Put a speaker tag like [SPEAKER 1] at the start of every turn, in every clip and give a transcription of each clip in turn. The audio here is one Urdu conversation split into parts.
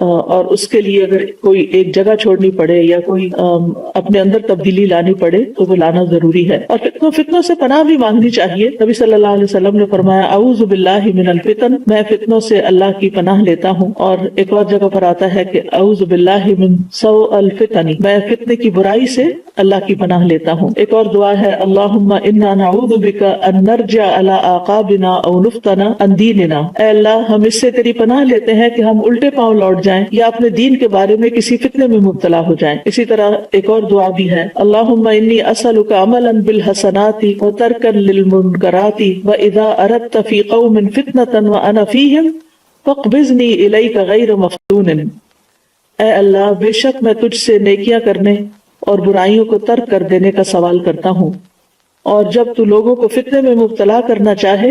[SPEAKER 1] اور اس کے لیے اگر کوئی ایک جگہ چھوڑنی پڑے یا کوئی اپنے اندر تبدیلی لانی پڑے تو وہ لانا ضروری ہے. اور فتنوں سے پناہ بھی مانگنی چاہیے. نبی صلی اللہ علیہ وسلم نے فرمایا اعوذ باللہ من الفتن، میں فتنوں سے اللہ کی پناہ لیتا ہوں. اور ایک اور جگہ پر آتا ہے کہ اعوذ باللہ من سوء الفتن، میں فتنے کی برائی سے اللہ کی پناہ لیتا ہوں. ایک اور دعا ہے اللہم انا نعوذ بک ان نرجع علی اعقابنا او نفتن عن دیننا، اے اللہ ہم اس سے تیری پناہ لیتے ہیں کہ ہم الٹے پاؤں لوٹ جائیں یا اپنے دین کے بارے میں کسی فتنے میں مبتلا ہو جائیں. اسی طرح ایک اور دعا بھی ہے اللہم انی اسألک عملا بالحسنات وترکا للمنکرات واذا اردت فی قوم فتنة وانا فیہم فاقبضنی الیک غیر مفتون. اے اللہ بے شک میں تجھ سے نیکیاں کرنے اور برائیوں کو ترک کر دینے کا سوال کرتا ہوں، اور جب تو لوگوں کو فتنے میں مبتلا کرنا چاہے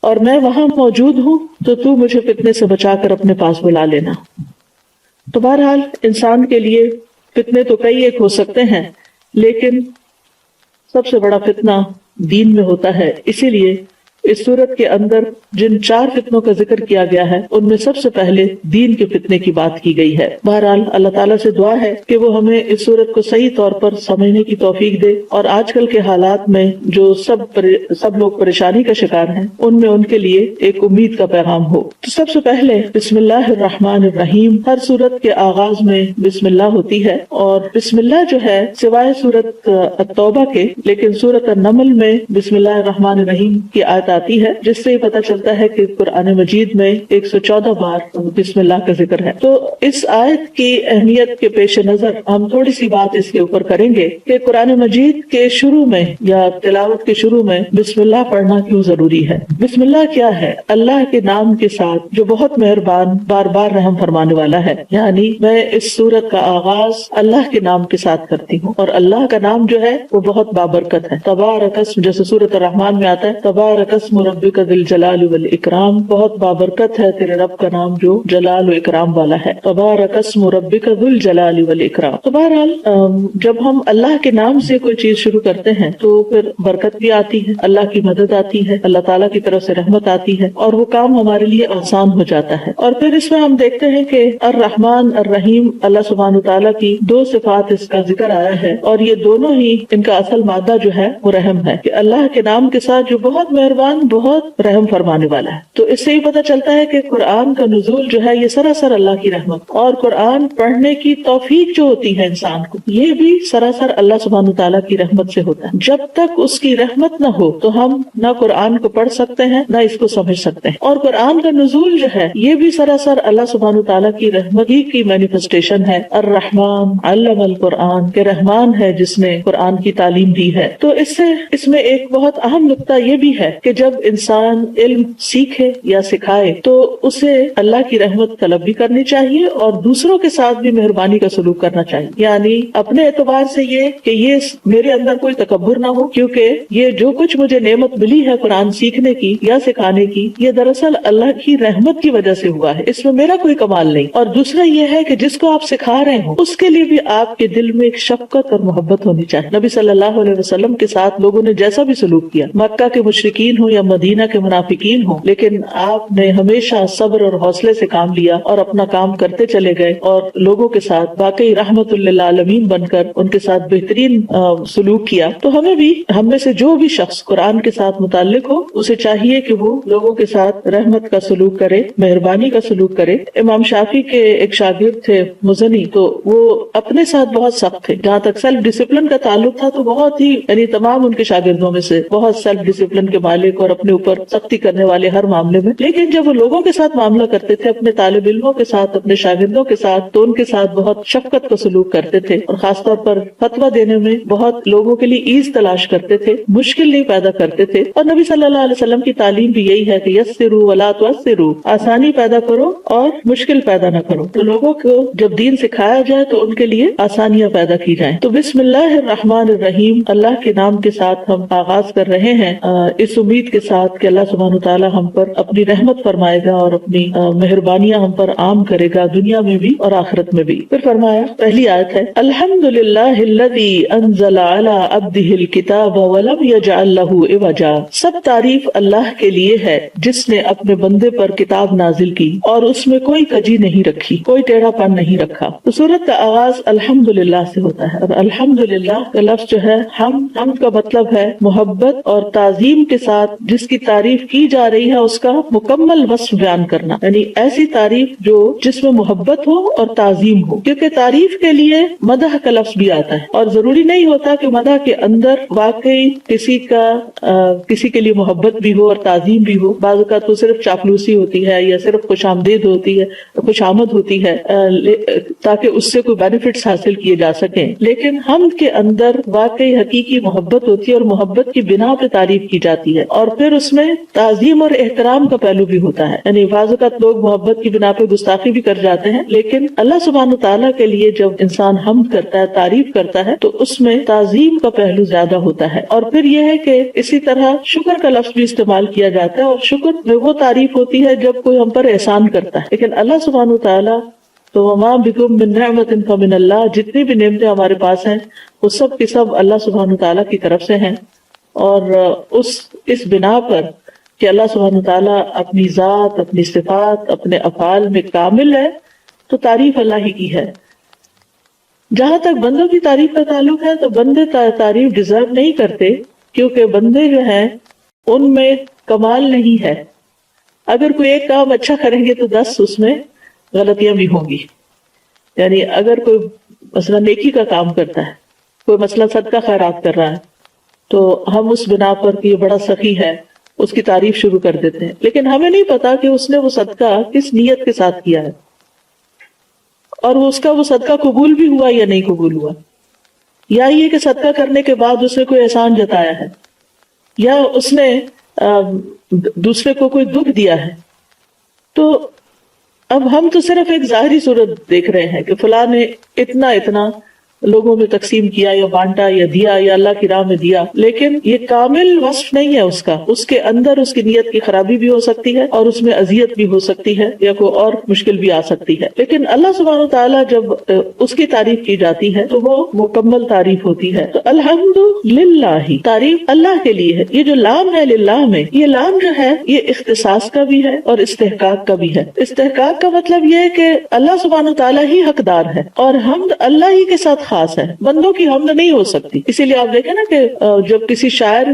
[SPEAKER 1] اور میں وہاں موجود ہوں تو مجھے فتنے سے بچا کر اپنے پاس بلا لینا. تو بہرحال انسان کے لیے فتنے تو کئی ایک ہو سکتے ہیں، لیکن سب سے بڑا فتنہ دین میں ہوتا ہے. اسی لیے اس صورت کے اندر جن 4 فتنوں کا ذکر کیا گیا ہے ان میں سب سے پہلے دین کے فتنے کی بات کی گئی ہے. بہرحال اللہ تعالیٰ سے دعا ہے کہ وہ ہمیں اس صورت کو صحیح طور پر سمجھنے کی توفیق دے، اور آج کل کے حالات میں جو سب لوگ پریشانی کا شکار ہیں ان کے لیے ایک امید کا پیغام ہو. تو سب سے پہلے بسم اللہ الرحمن الرحیم. ہر صورت کے آغاز میں بسم اللہ ہوتی ہے، اور بسم اللہ جو ہے سوائے صورت التوبہ کے، لیکن صورت النمل میں بسم اللہ الرحمن الرحیم کی آیت آتی ہے، جس سے پتہ چلتا ہے کہ قرآن مجید میں 114 بار بسم اللہ کا ذکر ہے. تو اس آیت کی اہمیت کے پیش نظر ہم تھوڑی سی بات اس کے اوپر کریں گے کہ قرآن مجید کے شروع میں یا تلاوت کے شروع میں بسم اللہ پڑھنا کیوں ضروری ہے. بسم اللہ کیا ہے؟ اللہ کے نام کے ساتھ جو بہت مہربان بار بار رحم فرمانے والا ہے. یعنی میں اس سورت کا آغاز اللہ کے نام کے ساتھ کرتی ہوں، اور اللہ کا نام جو ہے وہ بہت بابرکت ہے. تبارک اسم، جیسے سورت الرحمن میں آتا ہے تبارک اسم ربک ذی الجلال والاکرام، بہت بابرکت ہے تیرے رب کا نام جو جلال و اکرام والا ہے. تبارک اسم ربک ذی الجلال والاکرام. تو بہرحال جب ہم اللہ کے نام سے کوئی چیز شروع کرتے ہیں تو پھر برکت بھی آتی ہے، اللہ کی مدد آتی ہے، اللہ تعالیٰ کی طرف سے رحمت آتی ہے، اور وہ کام ہمارے لیے آسان ہو جاتا ہے. اور پھر اس میں ہم دیکھتے ہیں کہ الرحمن الرحیم اللہ سبحانہ تعالیٰ کی 2 صفات اس کا ذکر آیا ہے، اور یہ دونوں ہی ان کا اصل مادہ جو ہے وہ رحم ہے، کہ اللہ کے نام کے ساتھ جو بہت مہربان بہت رحم فرمانے والا ہے. تو اس سے یہ پتہ چلتا ہے کہ قرآن کا نزول جو ہے یہ سراسر اللہ کی رحمت، اور قرآن پڑھنے کی توفیق جو ہوتی ہے انسان کو، یہ بھی سراسر اللہ سبحانہ تعالیٰ کی رحمت سے ہوتا ہے. جب تک اس کی رحمت نہ ہو تو ہم نہ قرآن کو پڑھ سکتے ہیں نہ اس کو سمجھ سکتے ہیں. اور قرآن کا نزول جو ہے یہ بھی سراسر اللہ سبحانہ تعالیٰ کی رحمت ہی کی مینیفیسٹیشن ہے. الرحمن علم القرآن، کہ رحمان ہے جس نے قرآن کی تعلیم دی ہے. تو اس میں ایک بہت اہم نقطہ یہ بھی ہے کہ جب انسان علم سیکھے یا سکھائے تو اسے اللہ کی رحمت طلب بھی کرنی چاہیے، اور دوسروں کے ساتھ بھی مہربانی کا سلوک کرنا چاہیے. یعنی اپنے اعتبار سے یہ کہ یہ میرے اندر کوئی تکبر نہ ہو، کیونکہ یہ جو کچھ مجھے نعمت ملی ہے قرآن سیکھنے کی یا سکھانے کی، یہ دراصل اللہ کی رحمت کی وجہ سے ہوا ہے، اس میں میرا کوئی کمال نہیں. اور دوسرا یہ ہے کہ جس کو آپ سکھا رہے ہوں اس کے لیے بھی آپ کے دل میں ایک شفقت اور محبت ہونی چاہیے. نبی صلی اللہ علیہ وسلم کے ساتھ لوگوں نے جیسا بھی سلوک کیا، مکہ کے مشرکین ہوں یا مدینہ کے منافقین ہوں، لیکن آپ نے ہمیشہ صبر اور حوصلے سے کام لیا اور اپنا کام کرتے چلے گئے، اور لوگوں کے ساتھ واقعی رحمت للعالمین بن کر ان کے ساتھ بہترین سلوک کیا. تو ہم میں سے جو بھی شخص قرآن کے ساتھ متعلق ہو اسے چاہیے کہ وہ لوگوں کے ساتھ رحمت کا سلوک کرے، مہربانی کا سلوک کرے. امام شافعی کے ایک شاگرد تھے مزنی، تو وہ اپنے ساتھ بہت سخت تھے. جہاں تک سیلف ڈسپلن کا تعلق تھا تو بہت ہی یعنی تمام ان کے شاگردوں میں سے بہت سیلف ڈسپلن کے مالک اور اپنے اوپر سختی کرنے والے ہر معاملے میں. لیکن جب وہ لوگوں کے ساتھ معاملہ کرتے تھے، اپنے طالب علموں کے ساتھ، اپنے شاگردوں کے ساتھ، تو ان کے ساتھ بہت شفقت کا سلوک کرتے تھے، اور خاص طور پر فتویٰ دینے میں بہت لوگوں کے لیے ایز تلاش کرتے تھے، مشکل نہیں پیدا کرتے تھے. اور نبی صلی اللہ علیہ وسلم کی تعلیم بھی یہی ہے کہ یسروا ولا تعسروا، آسانی پیدا کرو اور مشکل پیدا نہ کرو. تو لوگوں کو جب دین سکھایا جائے تو ان کے لیے آسانیاں پیدا کی جائیں. تو بسم اللہ الرحمن الرحیم، اللہ کے نام کے ساتھ ہم آغاز کر رہے ہیں، اس امید امید کے ساتھ کہ اللہ سبحانہ وتعالی ہم پر اپنی رحمت فرمائے گا اور اپنی مہربانیاں ہم پر عام کرے گا دنیا میں بھی اور آخرت میں بھی۔ پھر فرمایا، پہلی آیت ہے الحمدللہ الذی انزل علی عبدہ الکتاب ولم یجعل لہ عوجا، سب تعریف اللہ کے لیے ہے جس نے اپنے بندے پر کتاب نازل کی اور اس میں کوئی کجی نہیں رکھی، کوئی ٹیڑھا پن نہیں رکھا۔ تو سورت کا آغاز الحمدللہ سے ہوتا ہے، اور الحمدللہ کا لفظ جو ہے حمد کا مطلب ہے محبت اور تعظیم کے ساتھ جس کی تعریف کی جا رہی ہے اس کا مکمل وصف بیان کرنا، یعنی ایسی تعریف جس میں محبت ہو اور تعظیم ہو، کیونکہ تعریف کے لیے مدح کا لفظ بھی آتا ہے، اور ضروری نہیں ہوتا کہ مدح کے اندر واقعی کسی کے لیے محبت بھی ہو اور تعظیم بھی ہو۔ بعض اوقات تو صرف چاپلوسی ہوتی ہے یا صرف خوش آمدید ہوتی ہے، خوش آمد ہوتی ہے تاکہ اس سے کوئی بینیفٹس حاصل کیے جا سکیں، لیکن حمد کے اندر واقعی حقیقی محبت ہوتی ہے اور محبت کی بنا پہ تعریف کی جاتی ہے، اور پھر اس میں تعظیم اور احترام کا پہلو بھی ہوتا ہے۔ یعنی بعض اوقات لوگ محبت کی بنا پہ گستاخی بھی کر جاتے ہیں، لیکن اللہ سبحانہ تعالیٰ کے لیے جب انسان حمد کرتا ہے، تعریف کرتا ہے، تو اس میں تعظیم کا پہلو زیادہ ہوتا ہے۔ اور پھر یہ ہے کہ اسی طرح شکر کا لفظ بھی استعمال کیا جاتا ہے، اور شکر میں وہ تعریف ہوتی ہے جب کوئی ہم پر احسان کرتا ہے، لیکن اللہ سبحانہ تعالیٰ تو وما بکم من نعمت فمن اللہ، جتنی بھی نعمتیں ہمارے پاس ہیں وہ سب کی سب اللہ سبحانہ تعالیٰ کی طرف سے ہیں، اور اس بنا پر کہ اللہ سبحانہ تعالیٰ اپنی ذات، اپنی صفات، اپنے افعال میں کامل ہے، تو تعریف اللہ ہی کی ہے۔ جہاں تک بندوں کی تعریف کا تعلق ہے تو بندے تعریف ڈیزرو نہیں کرتے، کیونکہ بندے جو ہیں ان میں کمال نہیں ہے۔ اگر کوئی ایک کام اچھا کریں گے تو 10 اس میں غلطیاں بھی ہوں گی۔ یعنی اگر کوئی مثلا نیکی کا کام کرتا ہے، کوئی مثلا صدقہ خیرات کر رہا ہے، تو ہم اس بنا پر کہ یہ بڑا سخی ہے اس کی تعریف شروع کر دیتے ہیں، لیکن ہمیں نہیں پتا کہ اس نے وہ صدقہ کس نیت کے ساتھ کیا ہے، اور اس کا وہ صدقہ قبول بھی ہوا یا نہیں قبول ہوا، یا یہ کہ صدقہ کرنے کے بعد اس نے کوئی احسان جتایا ہے، یا اس نے دوسرے کو کوئی دکھ دیا ہے۔ تو اب ہم تو صرف ایک ظاہری صورت دیکھ رہے ہیں کہ فلاں نے اتنا لوگوں میں تقسیم کیا یا بانٹا یا دیا یا اللہ کی راہ میں دیا، لیکن یہ کامل وصف نہیں ہے اس کے اندر اس کی نیت کی خرابی بھی ہو سکتی ہے، اور اس میں اذیت بھی ہو سکتی ہے، یا کوئی اور مشکل بھی آ سکتی ہے۔ لیکن اللہ سبحانہ تعالیٰ جب اس کی تعریف کی جاتی ہے تو وہ مکمل تعریف ہوتی ہے۔ تو الحمد للہ، تعریف اللہ کے لیے ہے۔ یہ جو لام ہے للہ میں، یہ لام جو ہے یہ اختصاص کا بھی ہے اور استحقاق کا بھی ہے۔ استحقاق کا مطلب یہ ہے کہ اللہ سبحانہ تعالیٰ ہی حقدار ہے، اور حمد اللہ ہی کے ساتھ خاص ہے، بندوں کی حمد نہیں ہو سکتی۔ اسی لیے آپ دیکھیں نا کہ جب کسی شاعر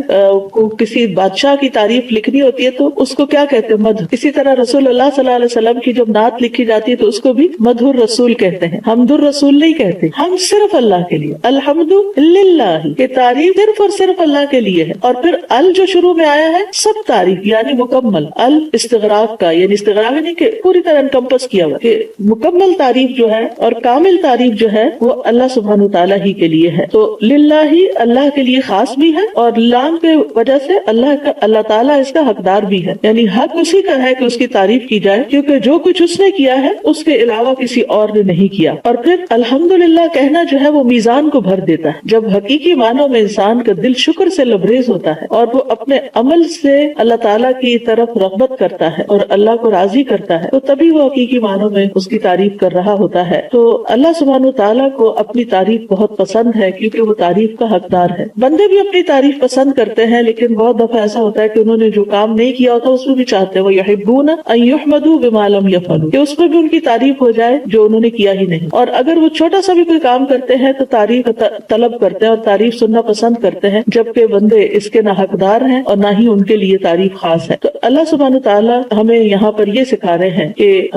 [SPEAKER 1] کو کسی بادشاہ کی تعریف لکھنی ہوتی ہے تو اس کو کیا کہتے ہیں؟ مدح۔ اسی طرح رسول اللہ صلی اللہ علیہ وسلم کی جب نعت لکھی جاتی ہے تو اس کو بھی مدح الرسول کہتے ہیں، حمد الرسول نہیں کہتے۔ ہم صرف اللہ کے لیے، الحمد للہ، یہ تعریف صرف اور صرف اللہ کے لیے ہے۔ اور پھر ال جو شروع میں آیا ہے، سب تعریف یعنی مکمل، ال استغراق کا، یعنی استغراق نہیں کہ پوری طرح انکمپس کیا ہوا، کہ مکمل تعریف جو ہے اور کامل تعریف جو ہے وہ اللہ سبحانہ تعالیٰ ہی کے لیے ہے۔ تو للہ ہی اللہ کے لیے خاص بھی ہے، اور لام کے وجہ سے اللہ تعالیٰ اس کا حقدار بھی ہے، یعنی حق اسی کا ہے کہ اس کی تعریف کی جائے، کیونکہ جو کچھ اس نے کیا ہے اس کے علاوہ کسی اور نے نہیں کیا۔ اور پھر الحمدللہ کہنا جو ہے وہ میزان کو بھر دیتا ہے۔ جب حقیقی معنوں میں انسان کا دل شکر سے لبریز ہوتا ہے اور وہ اپنے عمل سے اللہ تعالیٰ کی طرف رغبت کرتا ہے اور اللہ کو راضی کرتا ہے، تو تبھی وہ حقیقی معنوں میں اس کی تعریف کر رہا ہوتا ہے۔ تو اللہ سبحانہ تعالیٰ کو اپنی تعریف بہت پسند ہے، کیونکہ وہ تعریف کا حقدار ہے۔ بندے بھی اپنی تعریف پسند کرتے ہیں، لیکن بہت دفعہ ایسا ہوتا ہے کہ انہوں نے جو کام نہیں کیا ہوتا اس میں بھی چاہتے ہیں، وہ یحبون ان یحمدوا بما لم یفعلوا، کہ اس میں بھی ان کی تعریف ہو جائے جو انہوں نے کیا ہی نہیں۔ اور اگر وہ چھوٹا سا بھی کوئی کام کرتے ہیں تو تعریف طلب کرتے ہیں اور تعریف سننا پسند کرتے ہیں، جبکہ بندے اس کے نہ حقدار ہیں اور نہ ہی ان کے لیے تعریف خاص ہے۔ تو اللہ سبحانہ تعالیٰ ہمیں یہاں پر یہ سکھا رہے ہیں کہ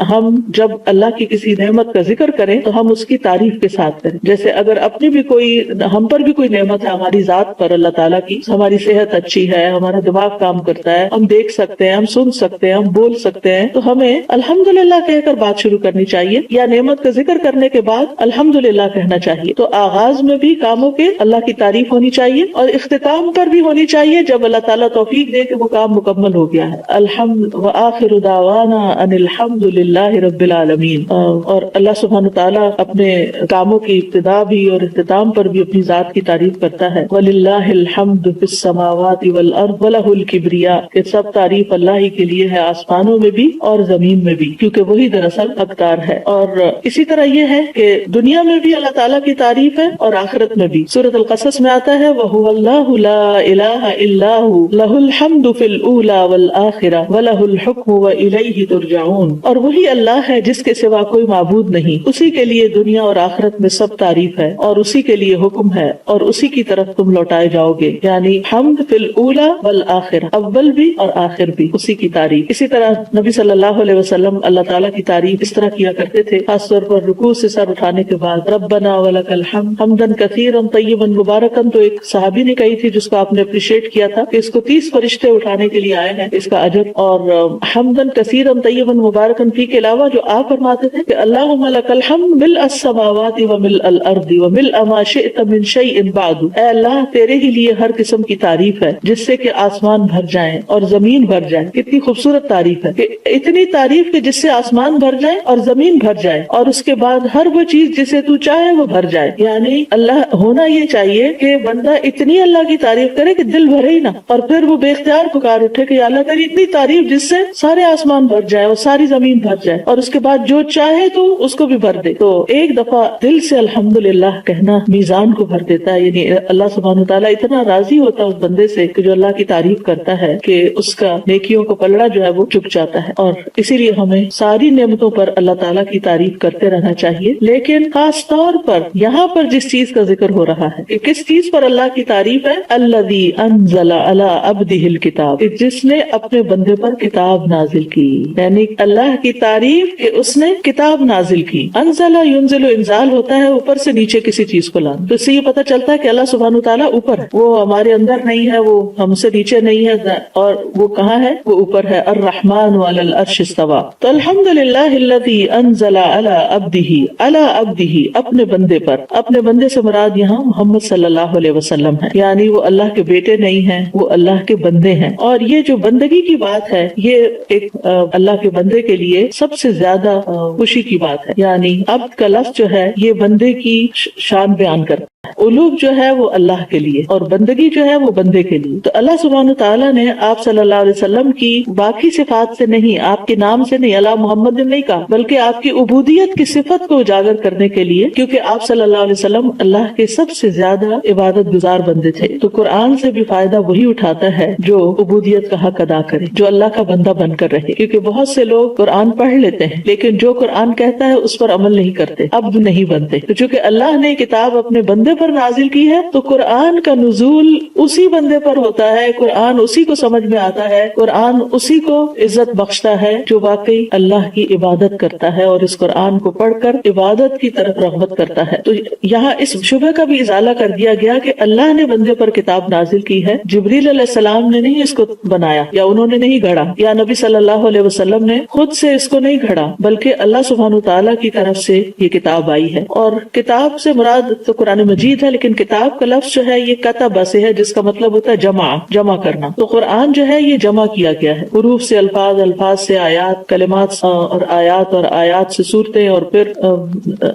[SPEAKER 1] ہم جب اللہ کی کسی نعمت کا ذکر کریں تو ہم اس کی تعریف کے ساتھ کریں۔ جیسے اگر اپنی بھی ہم پر بھی کوئی نعمت ہے ہماری ذات پر اللہ تعالیٰ کی، ہماری صحت اچھی ہے، ہمارا دماغ کام کرتا ہے، ہم دیکھ سکتے ہیں، ہم سن سکتے ہیں، ہم بول سکتے ہیں، تو ہمیں الحمدللہ کہہ کر بات شروع کرنی چاہیے، یا نعمت کا ذکر کرنے کے بعد الحمدللہ کہنا چاہیے۔ تو آغاز میں بھی کاموں کے اللہ کی تعریف ہونی چاہیے، اور اختتام پر بھی ہونی چاہیے جب اللہ تعالیٰ توفیق دے کہ وہ کام مکمل ہو گیا ہے۔ الحمد وآخر دعوانا ان الحمد للہ رب العالمین۔ اور اللہ سبحانہ تعالیٰ اپنے کاموں کی ابتدا بھی اور اختتام پر بھی اپنی ذات کی تعریف کرتا ہے. وَلِلَّهِ الْحَمْدُ فِي السَّمَاوَاتِ وَالْأَرْضِ وَلَهُ الْكِبْرِيَاءُ کہ سب تعریف اللہ ہی کے لیے ہے آسمانوں میں بھی اور زمین میں بھی، کیونکہ وہی دراصل حقدار ہے. اور اسی طرح یہ ہے کہ دنیا میں بھی اللہ تعالیٰ کی تعریف ہے اور آخرت میں بھی. سورۃ القصص میں آتا ہے وَهُوَ اللَّهُ لَا إِلَٰهَ إِلَّا هُوَ لَهُ الْحَمْدُ فِي الْأُولَىٰ وَالْآخِرَةِ وَلَهُ الْحُكْمُ وَإِلَيْهِ تُرْجَعُونَ اور وہی اللہ ہے جس کے سوا کوئی معبود نہیں، اسی کے لیے دنیا اور آخرت میں سب تعریف ہے اور اسی کے لیے حکم ہے اور اسی کی طرف تم لوٹائے جاؤ گے. یعنی حمد فی الاولی والآخرہ، اول بھی اور آخر بھی اسی کی تعریف. اسی طرح نبی صلی اللہ علیہ وسلم اللہ تعالیٰ کی تعریف اس طرح کیا کرتے تھے، خاص طور پر رکوع سے سر اٹھانے کے بعد ربنا ولک الحمد حمدا کثیرا طیبا مبارکا. تو ایک صحابی نے کہی تھی جس کو آپ نے اپریشیٹ کیا تھا کہ اس کو 30 فرشتے اٹھانے کے لیے آئے ہیں اس کا اجر. اور حمدا کثیرا طیبا مبارکا فی کے علاوہ جو آپ فرماتے تھے کہ اللہم لک الحمد ملء السماوات وملء الارض وملء ما شئت من شیء بعد. اے اللہ تیرے ہی لیے ہر قسم کی تعریف ہے جس سے کہ آسمان بھر جائیں اور زمین بھر جائے. کتنی خوبصورت تعریف ہے کہ اتنی تعریف کہ جس سے آسمان بھر جائے اور زمین بھر جائے اور اس کے بعد ہر وہ چیز جسے تو چاہے وہ بھر جائے. یعنی اللہ ہونا یہ چاہیے کہ بندہ اتنی اللہ کی تعریف کرے کہ دل بھرے ہی نہ، اور پھر وہ بے اختیار پکار اٹھے کہ یا اللہ تیری اتنی تعریف جس سے سارے آسمان بھر جائے اور ساری زمین بھر جائے اور اس کے بعد جو چاہے تو اس کو بھی بھر دے. تو ایک دفعہ دل سے الحمدللہ کہنا میزان کو بھر دیتا ہے. یعنی اللہ سبحانہ وتعالیٰ اتنا راضی ہوتا ہے اس بندے سے کہ جو اللہ کی تعریف کرتا ہے کہ اس کا نیکیوں کا پلڑا جو ہے وہ چک جاتا ہے. اور اسی لیے ہمیں ساری نعمتوں پر اللہ تعالیٰ کی تعریف کرتے رہنا چاہیے. لیکن خاص طور پر یہاں پر جس چیز کا ذکر ہو رہا ہے کہ کس چیز پر اللہ کی تعریف ہے، الذی انزل علی عبدہ الکتاب، جس نے اپنے بندے پر کتاب نازل کی. یعنی اللہ کی تعریف کہ اس نے کتاب نازل کی. انزل ینزل انزال ہوتا ہے اوپر سے نیچے کسی چیز کو لانا. تو اس سے یہ پتہ چلتا ہے کہ اللہ سبحانہ وتعالیٰ اوپر ہے، وہ ہمارے اندر نہیں ہے، وہ ہم سے نیچے نہیں ہے، اور وہ کہاں ہے؟ وہ اوپر ہے. الرحمن علی العرش استوى. تو الحمدللہ الذی انزل علی عبدہ اپنے بندے پر. اپنے بندے سے مراد یہاں محمد صلی اللہ علیہ وسلم ہے. یعنی وہ اللہ کے بیٹے نہیں ہیں، وہ اللہ کے بندے ہیں. اور یہ جو بندگی کی بات ہے یہ ایک اللہ کے بندے کے لیے سب سے زیادہ خوشی کی بات ہے. یعنی عبد کا لفظ جو ہے یہ بندے کی شان بیان کرتا ہے. علوم جو ہے وہ اللہ کے لیے اور بندگی جو ہے وہ بندے کے لیے. تو اللہ سبحانہ تعالیٰ نے آپ صلی اللہ علیہ وسلم کی باقی صفات سے نہیں، آپ کے نام سے نہیں، اللہ محمد نے نہیں کہا، بلکہ آپ کی عبودیت کی صفت کو اجاگر کرنے کے لیے، کیونکہ آپ صلی اللہ علیہ وسلم اللہ کے سب سے زیادہ عبادت گزار بندے تھے. تو قرآن سے بھی فائدہ وہی اٹھاتا ہے جو عبودیت کا حق ادا کرے، جو اللہ کا بندہ بن کر رہے. کیونکہ بہت سے لوگ قرآن پڑھ لیتے ہیں لیکن جو قرآن کہتا ہے اس پر عمل نہیں کرتے، عبد نہیں بنتے. تو چونکہ اللہ نے کتاب اپنے بندے پر نازل کی ہے تو قرآن کا نزول اسی بندے پر ہوتا ہے، قرآن اسی کو سمجھ میں آتا ہے، قرآن اسی کو عزت بخشتا ہے جو واقعی اللہ کی عبادت کرتا ہے اور اس قرآن کو پڑھ کر عبادت کی طرف رغبت کرتا ہے. تو یہاں اس شبہ کا بھی ازالہ کر دیا گیا کہ اللہ نے بندے پر کتاب نازل کی ہے، جبریل علیہ السلام نے نہیں اس کو بنایا یا انہوں نے نہیں گھڑا یا نبی صلی اللہ علیہ وسلم نے خود سے اس کو نہیں گھڑا، بلکہ اللہ سبحانہ تعالیٰ کی طرف سے یہ کتاب آئی ہے. اور کتاب سے مراد تو قرآن مجید ہے، لیکن کتاب کا لفظ جو ہے یہ کتب سے ہے جس کا مطلب ہوتا ہے جمع کرنا. تو قرآن جو ہے یہ جمع کیا گیا ہے، حروف سے الفاظ، الفاظ سے آیات، کلمات اور آیات سے صورتیں، اور پھر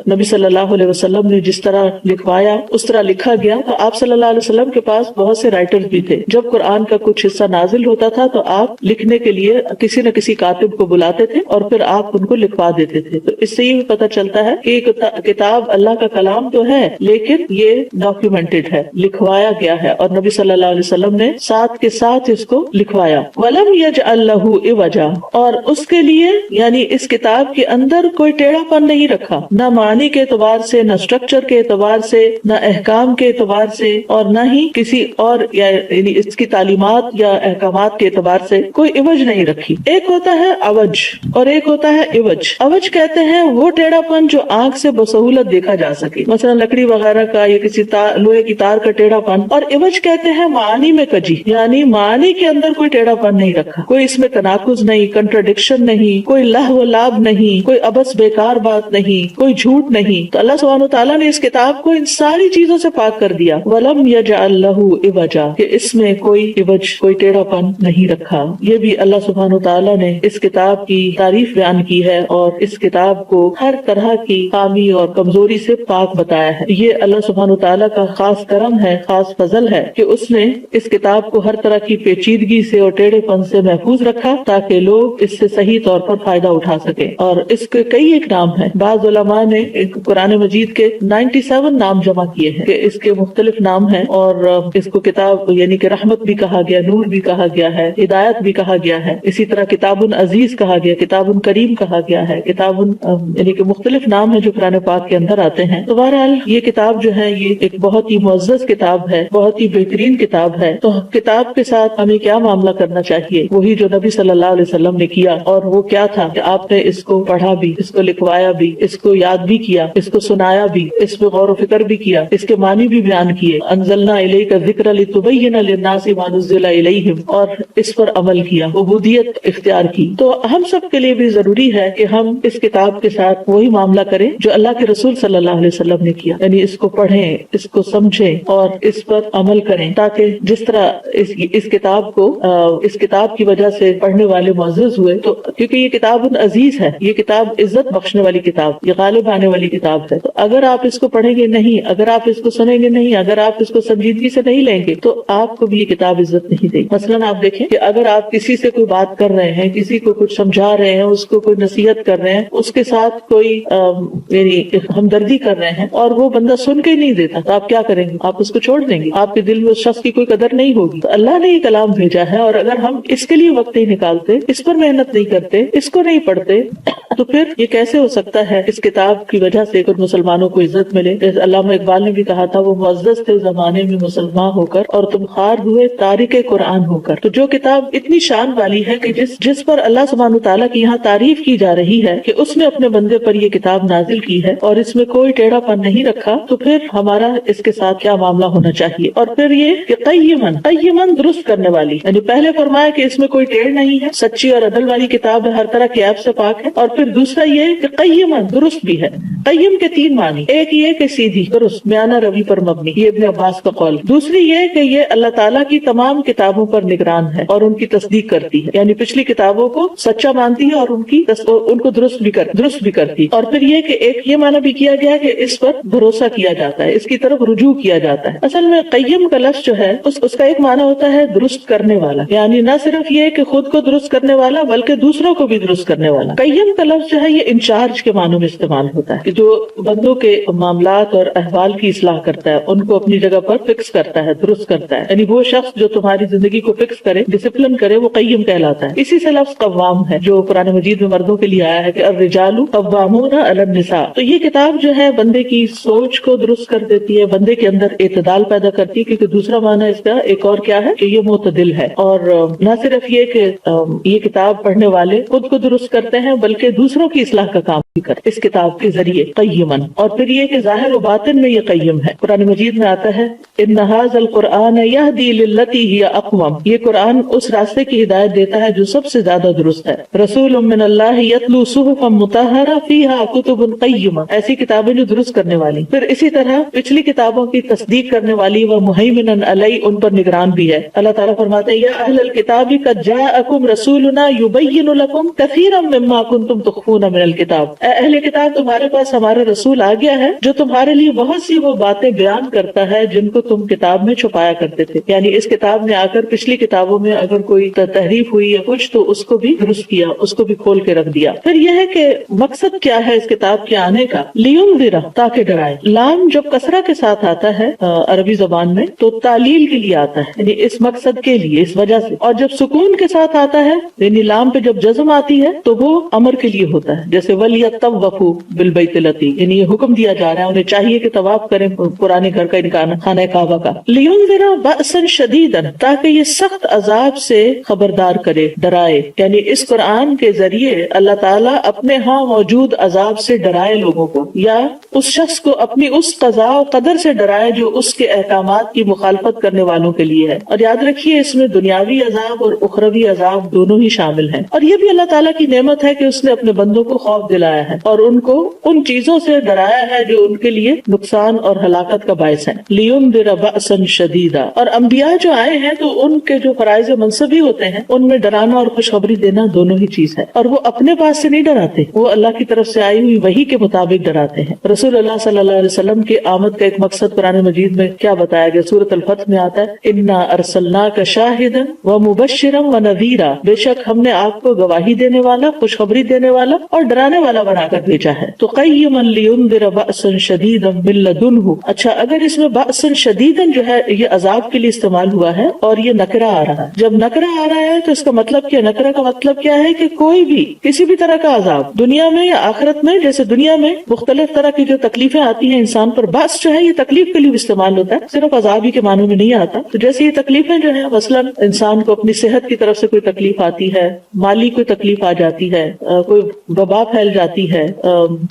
[SPEAKER 1] نبی صلی اللہ علیہ وسلم نے جس طرح لکھوایا اس طرح لکھا گیا. تو آپ صلی اللہ علیہ وسلم کے پاس بہت سے رائٹرز بھی تھے. جب قرآن کا کچھ حصہ نازل ہوتا تھا تو آپ لکھنے کے لیے کسی نہ کسی کاتب کو بلاتے تھے اور پھر آپ ان کو لکھوا دیتے تھے. تو اس سے یہ پتہ چلتا ہے کہ کتاب اللہ کا کلام تو ہے لیکن یہ ڈاکیومنٹڈ ہے، لکھوایا گیا ہے، اور نبی صلی اللہ علیہ وسلم نے ساتھ کے ساتھ اس کو لکھوایا. وَلَمْ يَجْعَلْ لَهُ عِوَجًا اور اس کے لیے یعنی اس کتاب کے اندر کوئی ٹیڑھا پن نہیں رکھا، نہ معنی کے اعتبار سے، نہ اسٹرکچر کے اعتبار سے، نہ احکام کے اعتبار سے، اور نہ ہی کسی اور یعنی اس کی تعلیمات یا احکامات کے اعتبار سے کوئی عوج نہیں رکھی. ایک ہوتا ہے عوج اور ایک ہوتا ہے عوج. عوج کہتے ہیں وہ ٹیڑھا پن جو آنکھ سے بسہولت دیکھا جا سکے، مثلا لکڑی وغیرہ کا یا کسی لوہے کی تار کا ٹیڑھا پن. اور عوج کہتے ہیں معانی میں کجی، یعنی معانی کے اندر کوئی ٹیڑھا پن نہیں رکھا، کوئی اس میں تناقض نہیں، کنٹراڈکشن نہیں، کوئی لہو و لعب نہیں، کوئی عبث بیکار بات نہیں، کوئی جھوٹ نہیں. تو اللہ سبحانہ وتعالیٰ نے اس کتاب کو ان ساری چیزوں سے پاک کر دیا. وَلَمْ يَجْعَلْ لَهُ عِوَجًا، کہ اس میں کوئی عوج، کوئی ٹیڑھا پن نہیں رکھا. یہ بھی اللہ سبحانہ وتعالیٰ نے اس کتاب کی تعریف بیان کی ہے اور اس کتاب کو ہر طرح کی خامی اور کمزوری سے پاک بتایا ہے. یہ اللہ سبحانہ وتعالیٰ کا خاص کرم ہے، خاص فضل ہے کہ اس نے اس کتاب کو ہر طرح کی پیچیدگی سے اور ٹیڑھے پن سے محفوظ رکھا تاکہ لوگ اس سے صحیح طور پر فائدہ اٹھا سکیں. اور اس کے کئی ایک نام ہیں. بعض علماء نے قرآن مجید کے 97 نام جمع کیے ہیں کہ اس کے مختلف نام ہیں اور اس کو کتاب یعنی کہ رحمت بھی کہا گیا، نور بھی کہا گیا ہے، ہدایت بھی کہا گیا ہے. اسی طرح کتاب عزیز کہا گیا، کتاب کریم کہا گیا ہے، کتاب یعنی کہ مختلف نام ہیں جو قرآن پاک کے اندر آتے ہیں. تو بہرحال یہ کتاب جو ہے یہ ایک بہت ہی معزز کتاب ہے، بہت ہی بہترین کتاب ہے. تو کتاب کے ساتھ ہمیں کیا معاملہ کرنا چاہیے؟ وہی جو نبی صلی اللہ علیہ وسلم نے کیا، اور وہ کیا تھا کہ آپ نے اس کو پڑھا بھی، اس کو لکھوایا بھی، اس کو یاد بھی کیا، اس کو سنایا بھی، اس پہ غور و فکر بھی کیا، اس کے معنی بھی بیان کیے. انزلنا الیک الذکر لتبین للناس ما نزل الیہم، اور اس پر عمل کیا، عبودیت اختیار کی. تو ہم سب کے لیے بھی ضروری ہے کہ ہم اس کتاب کے ساتھ وہی معاملہ کریں جو اللہ کے رسول صلی اللہ علیہ وسلم نے کیا، یعنی اس کو پڑھیں، اس کو سمجھیں اور اس پر عمل کریں، تاکہ جس طرح اس کتاب کی وجہ سے پڑھنے والے معزز ہوئے. تو کیونکہ یہ کتاب عزیز ہے، یہ کتاب عزت بخشنے والی کتاب، یہ غالب آنے والی کتاب ہے. تو اگر آپ اس کو پڑھیں گے نہیں، اگر آپ اس کو سنیں گے نہیں، اگر آپ اس کو سنجیدگی سے نہیں لیں گے تو آپ کو بھی یہ کتاب عزت نہیں دے گی. مثلاً آپ دیکھیں کہ اگر آپ کسی سے کوئی بات کر رہے ہیں، کسی کو کچھ سمجھا رہے ہیں، اس کو کوئی نصیحت کر رہے ہیں، اس کے ساتھ کوئی یعنی ہمدردی کر رہے ہیں اور وہ بندہ سن کے ہی نہیں دیتا، تو آپ کیا کریں گے؟ آپ اس کو چھوڑ دیں گے، آپ کے دل میں اس شخص کی کوئی قدر نہیں ہوگی. تو اللہ نے یہ کلام بھیجا ہے اور اگر ہم اس کے لیے وقت نہیں نکالتے، اس پر محنت نہیں کرتے، اس کو نہیں پڑھتے، تو پھر یہ کیسے ہو سکتا ہے اس کتاب کی وجہ سے کچھ مسلمانوں کو عزت ملے؟ جیسے علامہ اقبال نے بھی کہا تھا، وہ معزز تھے زمانے میں مسلمان ہو کر اور تم خوار ہوئے تارک قرآن ہو کر. تو جو کتاب اتنی شان والی ہے کہ جس پر اللہ سبحانہ تعالیٰ کی یہاں تعریف کی جا رہی ہے کہ اس نے اپنے بندے پر یہ کتاب نازل کی ہے اور اس میں کوئی ٹیڑھا پن نہیں رکھا، تو پھر ہمارا اس کے ساتھ کیا معاملہ ہونا چاہیے؟ اور پھر یہ کہ قیمن درست کرنے والی، یعنی پہلے فرمایا کہ اس میں کوئی ٹیڑھ نہیں ہے، سچی اور عدل والی کتاب ہے، ہر طرح کے عیب سے پاک ہے. اور پھر دوسرا یہ کہ قیمن درست بھی ہے. قیم کے 3 معنی، ایک یہ کہ سیدھی، درست، میانہ روی پر مبنی، یہ ابن عباس کا قول. دوسری یہ کہ یہ اللہ تعالیٰ کی تمام کتابوں پر نگران ہے اور ان کی تصدیق کرتی ہے، یعنی پچھلی کتابوں کو سچا مانتی ہے اور ان کو درست بھی کرتی. اور پھر یہ کہ ایک یہ معنی بھی کیا گیا کہ اس پر بھروسہ کیا جاتا ہے، اس کی طرف رجوع کیا جاتا ہے. اصل میں قیم کا لفظ جو ہے اس کا ایک معنی ہوتا ہے درست کرنے والا، یعنی نہ صرف یہ کہ خود کو درست کرنے والا بلکہ دوسروں کو بھی درست کرنے والا. قیم کا لفظ جو ہے یہ انچارج کے معنوں میں استعمال ہوتا ہے کہ جو بندوں کے معاملات اور احوال کی اصلاح کرتا ہے، ان کو اپنی جگہ پر فکس کرتا ہے، درست کرتا ہے. یعنی وہ شخص جو تمہاری زندگی کو فکس کرے، ڈسپلن کرے، وہ قیم کہلاتا ہے. اسی سے لفظ قوام ہے جو قرآن مجید میں مردوں کے لیے آیا ہے کہ الرجال قوامون علی النساء. تو یہ کتاب جو ہے بندے کی سوچ کو درست کر دیتی ہے، بندے کے اندر اعتدال پیدا کرتی ہے، کیونکہ دوسرا معنی اس کا ایک اور کیا ہے کہ یہ معتدل ہے. اور نہ صرف یہ کہ یہ کتاب پڑھنے والے خود کو درست کرتے ہیں بلکہ دوسروں کی اصلاح کا کام بھی کرتے اس کتاب کے ذریعے قیمن. اور پھر یہ کہ ظاہر و باطن میں یہ قیم ہے. قرآن مجید میں آتا ہے ان ھذا القرآن یہدی للتی ہی اقوم، یہ قرآن اس راستے کی ہدایت دیتا ہے جو سب سے زیادہ درست ہے. رسول من اللہ یتلو صحفا مطہرہ فیہا کتب قیمہ، ایسی کتابیں جو درست کرنے والی. پھر اسی طرح پچھلی کتابوں کی تصدیق کرنے والی و مہیمنا علی، ان پر نگران بھی ہے. اللہ تعالیٰ فرماتے ہیں یا اہل الکتاب قد جاءکم رسولنا یبین لکم کثیرا مما کنتم تخفون من الکتاب، اے اہل کتاب تمہارے پاس ہمارا رسول آ گیا ہے جو تمہارے لیے بہت سی وہ باتیں بیان کرتا ہے جن کو تم کتاب میں چھپایا کرتے تھے. یعنی اس کتاب نے آ کر پچھلی کتابوں میں اگر کوئی تحریف ہوئی یا کچھ تو اس کو بھی درست کیا، اس کو بھی کھول کے رکھ دیا. پھر یہ ہے کہ مقصد کیا ہے اس کتاب کے آنے کا؟ لیونذر، تاکہ ڈرائے. لام جب کسرہ کے ساتھ آتا ہے عربی زبان میں تو تعلیل کے لیے آتا ہے، یعنی اس مقصد کے لیے، اس وجہ سے. اور جب سکون کے ساتھ آتا ہے یعنی لام پہ جب جزم آتی ہے تو وہ امر کے لیے ہوتا ہے، جیسے وَلْيَطَّوَّفُوا بِالْبَيْتِ الْعَتِيقِ، یعنی یہ حکم دیا جا رہا ہے انہیں چاہیے کہ طواف کریں پرانے گھر کا، خانہ کعبہ کا. لیونذر بأسا شدیدا، تاکہ یہ سخت عذاب سے خبردار کرے، ڈرائے. یعنی اس قرآن کے ذریعے اللہ تعالیٰ اپنے ہاں موجود عذاب سے ڈرائے لوگوں کو، یا اس شخص کو اپنی اس قضاء و قدر سے ڈرائے جو اس کے احکامات کی مخالفت کرنے والوں کے لیے ہے. اور یاد رکھیے اس میں دنیاوی عذاب اور اخروی عذاب دونوں ہی شامل ہیں. اور یہ بھی اللہ تعالیٰ کی نعمت ہے کہ اس نے اپنے بندوں کو خوف دلایا ہے اور ان کو ان چیزوں سے ڈرایا ہے جو ان کے لیے نقصان اور ہلاکت کا باعث ہے. لِيُنذِرَ بَأْسًا شَدِيدًا. اور انبیاء جو آئے ہیں تو ان کے جو فرائض منصبی ہوتے ہیں ان میں ڈرانا اور خوشخبری دینا دونوں ہی چیز ہے. اور وہ اپنے پاس سے نہیں ڈراتے، وہ اللہ کی طرف سے آئی ہوئی وحی کے مطابق ڈراتے ہیں. رسول اللہ صلی اللہ علیہ وسلم کی آمد کا ایک مقصد قرآن مجید میں کیا بتایا گیا؟ سورۃ الفتح میں آتا ہے اِنَّا أَرْسَلْنَاكَ شَاهِدًا وَمُبَشِّرًا وَنَذِيرًا. بے شک ہم نے آپ کو گواہی دینے والا، خوشخبری دینے والا اور ڈرانے والا بنا کر بھیجا ہے. تو قیما لینذر بأسا شدیدا من لدنہ. اچھا، اگر اس میں بأسا شدیدا جو ہے یہ عذاب کے لیے استعمال ہوا ہے اور یہ نکرہ آ رہا ہے. جب نکرہ آ رہا ہے تو اس کا مطلب کیا؟ نکرہ کا مطلب کیا ہے کہ کوئی بھی کسی بھی طرح کا عذاب دنیا میں یا آخرت میں، جیسے دنیا میں مختلف طرح کی جو تکلیفیں آتی ہیں انسان پر، بأس جو ہے یہ تکلیف کے لیے بھی استعمال ہوتا ہے، صرف عذاب ہی کے معنوں میں نہیں آتا. تو جیسے یہ تکلیفیں جو ہے مثلا انسان کو اپنی صحت کی طرف سے کوئی تکلیف آتی ہے، مالی کوئی تکلیف آ جاتی ہے، کوئی وبا پھیل جاتی ہے،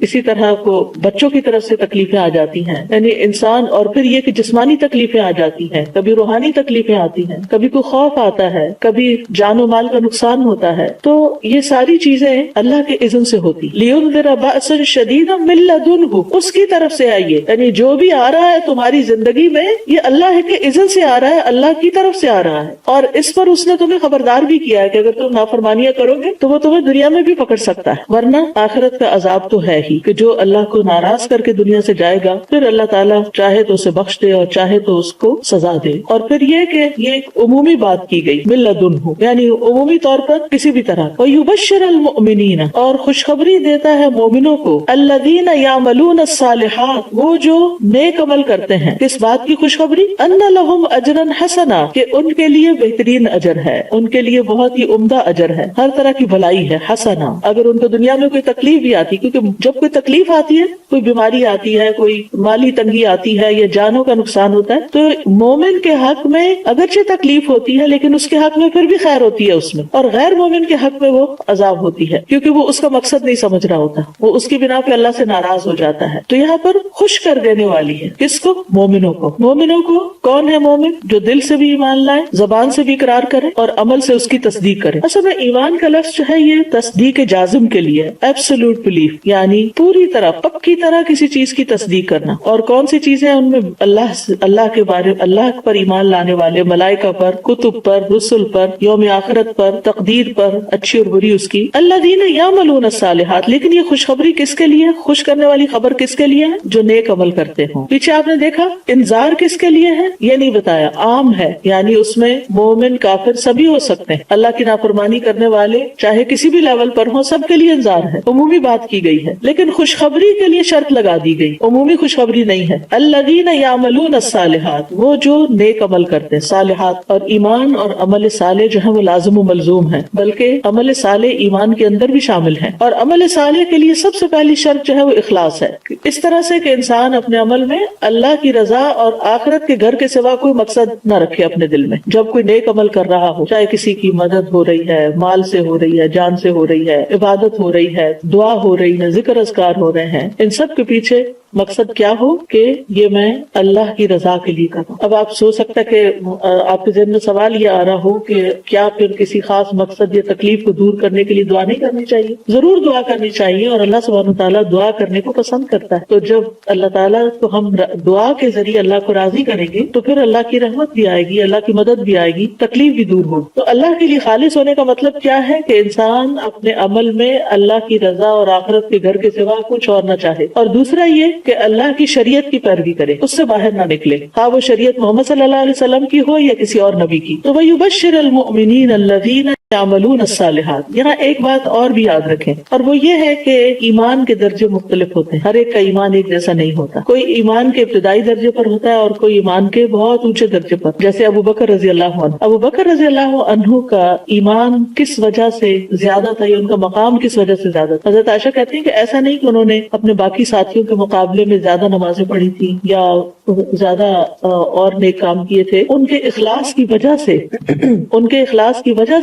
[SPEAKER 1] اسی طرح کو بچوں کی طرف سے تکلیفیں آ جاتی ہیں، یعنی انسان، اور پھر یہ کہ جسمانی تکلیفیں آ جاتی ہیں، کبھی روحانی تکلیفیں آتی ہیں، کبھی کوئی خوف آتا ہے، کبھی جان و مال کا نقصان ہوتا ہے. تو یہ ساری چیزیں اللہ کے اذن سے ہوتی. لِيُنذِرَ بَأْسًا شَدِيدًا مِن لَدُنْهُ. اس کی طرف سے آئیے، یعنی جو بھی آ رہا ہے تمہاری زندگی میں یہ اللہ کے اذن سے آ رہا ہے، اللہ کی طرف سے آ رہا ہے. اور اس پر اس نے تمہیں خبردار بھی کیا ہے کہ اگر تم نافرمانیاں کرو گے تو وہ تمہیں دنیا میں بھی پکڑ سکتا ہے، ورنہ آخرت کا عذاب تو ہے ہی کہ جو اللہ کو ناراض کر کے دنیا سے جائے گا پھر اللہ تعالیٰ چاہے تو اسے بخش دے اور چاہے تو اس کو سزا دے. اور پھر یہ کہ یہ ایک عمومی بات کی گئی من لدنہ، یعنی عمومی طور پر کسی بھی طرح. وَيُبَشِّرَ الْمُؤْمِنِينَ. اور خوشخبری دیتا ہے مومنوں کو، الَّذِينَ يَعْمَلُونَ الصَّالِحَاتِ. وہ جو نیک عمل کرتے ہیں. کس بات کی خوشخبری؟ أَنَّ لَهُمْ أَجْرًا حَسَنًا. کہ ان کے لیے بہترین اجر ہے، ان کے لیے بہت ہی عمدہ اجر ہے، ہر طرح کی بھلائی ہے. حسنا، اگر ان کو دنیا میں کوئی تکلیف بھی آتی، کیونکہ جب کوئی تکلیف آتی ہے، کوئی بیماری آتی ہے، کوئی مالی تنگی آتی ہے یا جانوں کا نقصان ہوتا ہے، تو مومن کے حق میں اگرچہ تکلیف ہوتی ہے لیکن اس کے حق میں پھر بھی خیر ہوتی ہے اس میں، اور غیر مومن کے حق میں وہ عذاب ہوتی ہے کیونکہ وہ اس کا مقصد نہیں سمجھ رہا ہوتا، وہ اس کی بنا پہ اللہ سے ناراض ہو جاتا ہے. تو یہاں پر خوش کر دینے والی ہے کس کو؟ مومنوں کو. مومنوں کو کون ہے مومن؟ جو دل سے بھی ایمان لائے، زبان سے بھی اقرار کرے اور عمل سے اس کی تصدیق کرے. اصل میں ایمان کا لفظ جو ہے یہ تصدیق جازم کے لیے، ایبسولوٹ بلیف، یعنی پوری طرح پکی طرح کسی چیز کی تصدیق کرنا. اور کون سی چیزیں ان میں؟ اللہ کے بارے، اللہ پر ایمان لانے والے، ملائکہ پر، کتب پر، رسل پر، یوم آخرت پر، تقدیر پر، اچھی اور بری اس کی. الذین یعملون الصالحات. لیکن یہ خوشخبری کس کے لیے؟ خوش کرنے والی خبر کس کے لیے ہے؟ جو نیک عمل کرتے ہوں. پیچھے آپ نے دیکھا انذار کس کے لیے ہے؟ یہ نہیں بتایا، عام ہے، یعنی اس میں مومن کافر سبھی ہو سکتے ہیں، اللہ کی نافرمانی کرنے والے چاہے کسی بھی لیول پر ہوں، سب کے لیے انذار ہے، عمومی بات کی گئی ہے. لیکن خوشخبری کے لیے شرط لگا دی گئی، عمومی خوشخبری نہیں ہے. الذین یعملون الصالحات. وہ جو نیک عمل کرتے ہیں، صالحات. اور ایمان اور عمل صالح جو ہے وہ لازم و ملزوم ہے، بلکہ عمل صالح ایمان کے اندر بھی شامل ہے. اور عمل صالح کے لیے سب سے پہلی شرط جو ہے وہ اخلاص ہے، اس طرح سے کہ انسان اپنے عمل میں اللہ کی رضا اور آخرت کے گھر کے سوا کوئی مقصد نہ رکھے اپنے دل میں. جب کوئی نیک عمل کر رہا ہو، چاہے کسی کی مدد ہو رہی ہے، مال سے ہو رہی ہے، جان سے ہو رہی ہے، عبادت ہو رہی ہے، دعا ہو رہی ہے، ذکر اذکار ہو رہے ہیں، ان سب کے پیچھے مقصد کیا ہو کہ یہ میں اللہ کی رضا کے لیے کروں. اب آپ سوچ سکتا کہ آپ کے ذہن میں سوال یہ آ رہا ہو کہ کیا پھر کسی خاص مقصد یا تکلیف کو دور کرنے کے لیے دعا نہیں کرنی چاہیے؟ ضرور دعا کرنی چاہیے، اور اللہ سبحانہ وتعالیٰ دعا کرنے کو پسند کرتا ہے. تو جب اللہ تعالیٰ کو ہم دعا کے ذریعے اللہ کو راضی کریں گے تو پھر اللہ کی رحمت بھی آئے گی، اللہ کی مدد بھی آئے گی، تکلیف بھی دور ہوگی. تو اللہ کے لیے خالص ہونے کا مطلب کیا ہے کہ انسان اپنے عمل میں اللہ کی رضا اور آخرت کے گھر کے سوا کچھ اور نہ چاہے. اور دوسرا یہ کہ اللہ کی شریعت کی پیروی کرے، اس سے باہر نہ نکلے، خواہ وہ شریعت محمد صلی اللہ علیہ وسلم کی ہو یا کسی اور نبی کی. تو وَيُبَشِّرَ الْمُؤْمِنِينَ الَّذِينَ يعملون الصالحات. یہاں ایک بات اور بھی یاد رکھیں، اور وہ یہ ہے کہ ایمان کے درجے مختلف ہوتے ہیں، ہر ایک کا ایمان ایک جیسا نہیں ہوتا. کوئی ایمان کے ابتدائی درجے پر ہوتا ہے اور کوئی ایمان کے بہت اونچے درجے پر. جیسے ابو بکر رضی اللہ عنہ، ابو بکر رضی اللہ عنہ کا ایمان کس وجہ سے زیادہ تھا، یا ان کا مقام کس وجہ سے زیادہ تھا؟ حضرت عائشہ کہتی ہیں کہ ایسا نہیں کہ انہوں نے اپنے باقی ساتھیوں کے مقابلے میں زیادہ نمازیں پڑھی تھی یا زیادہ اور نیک کام کیے تھے، ان کے اخلاص کی وجہ سے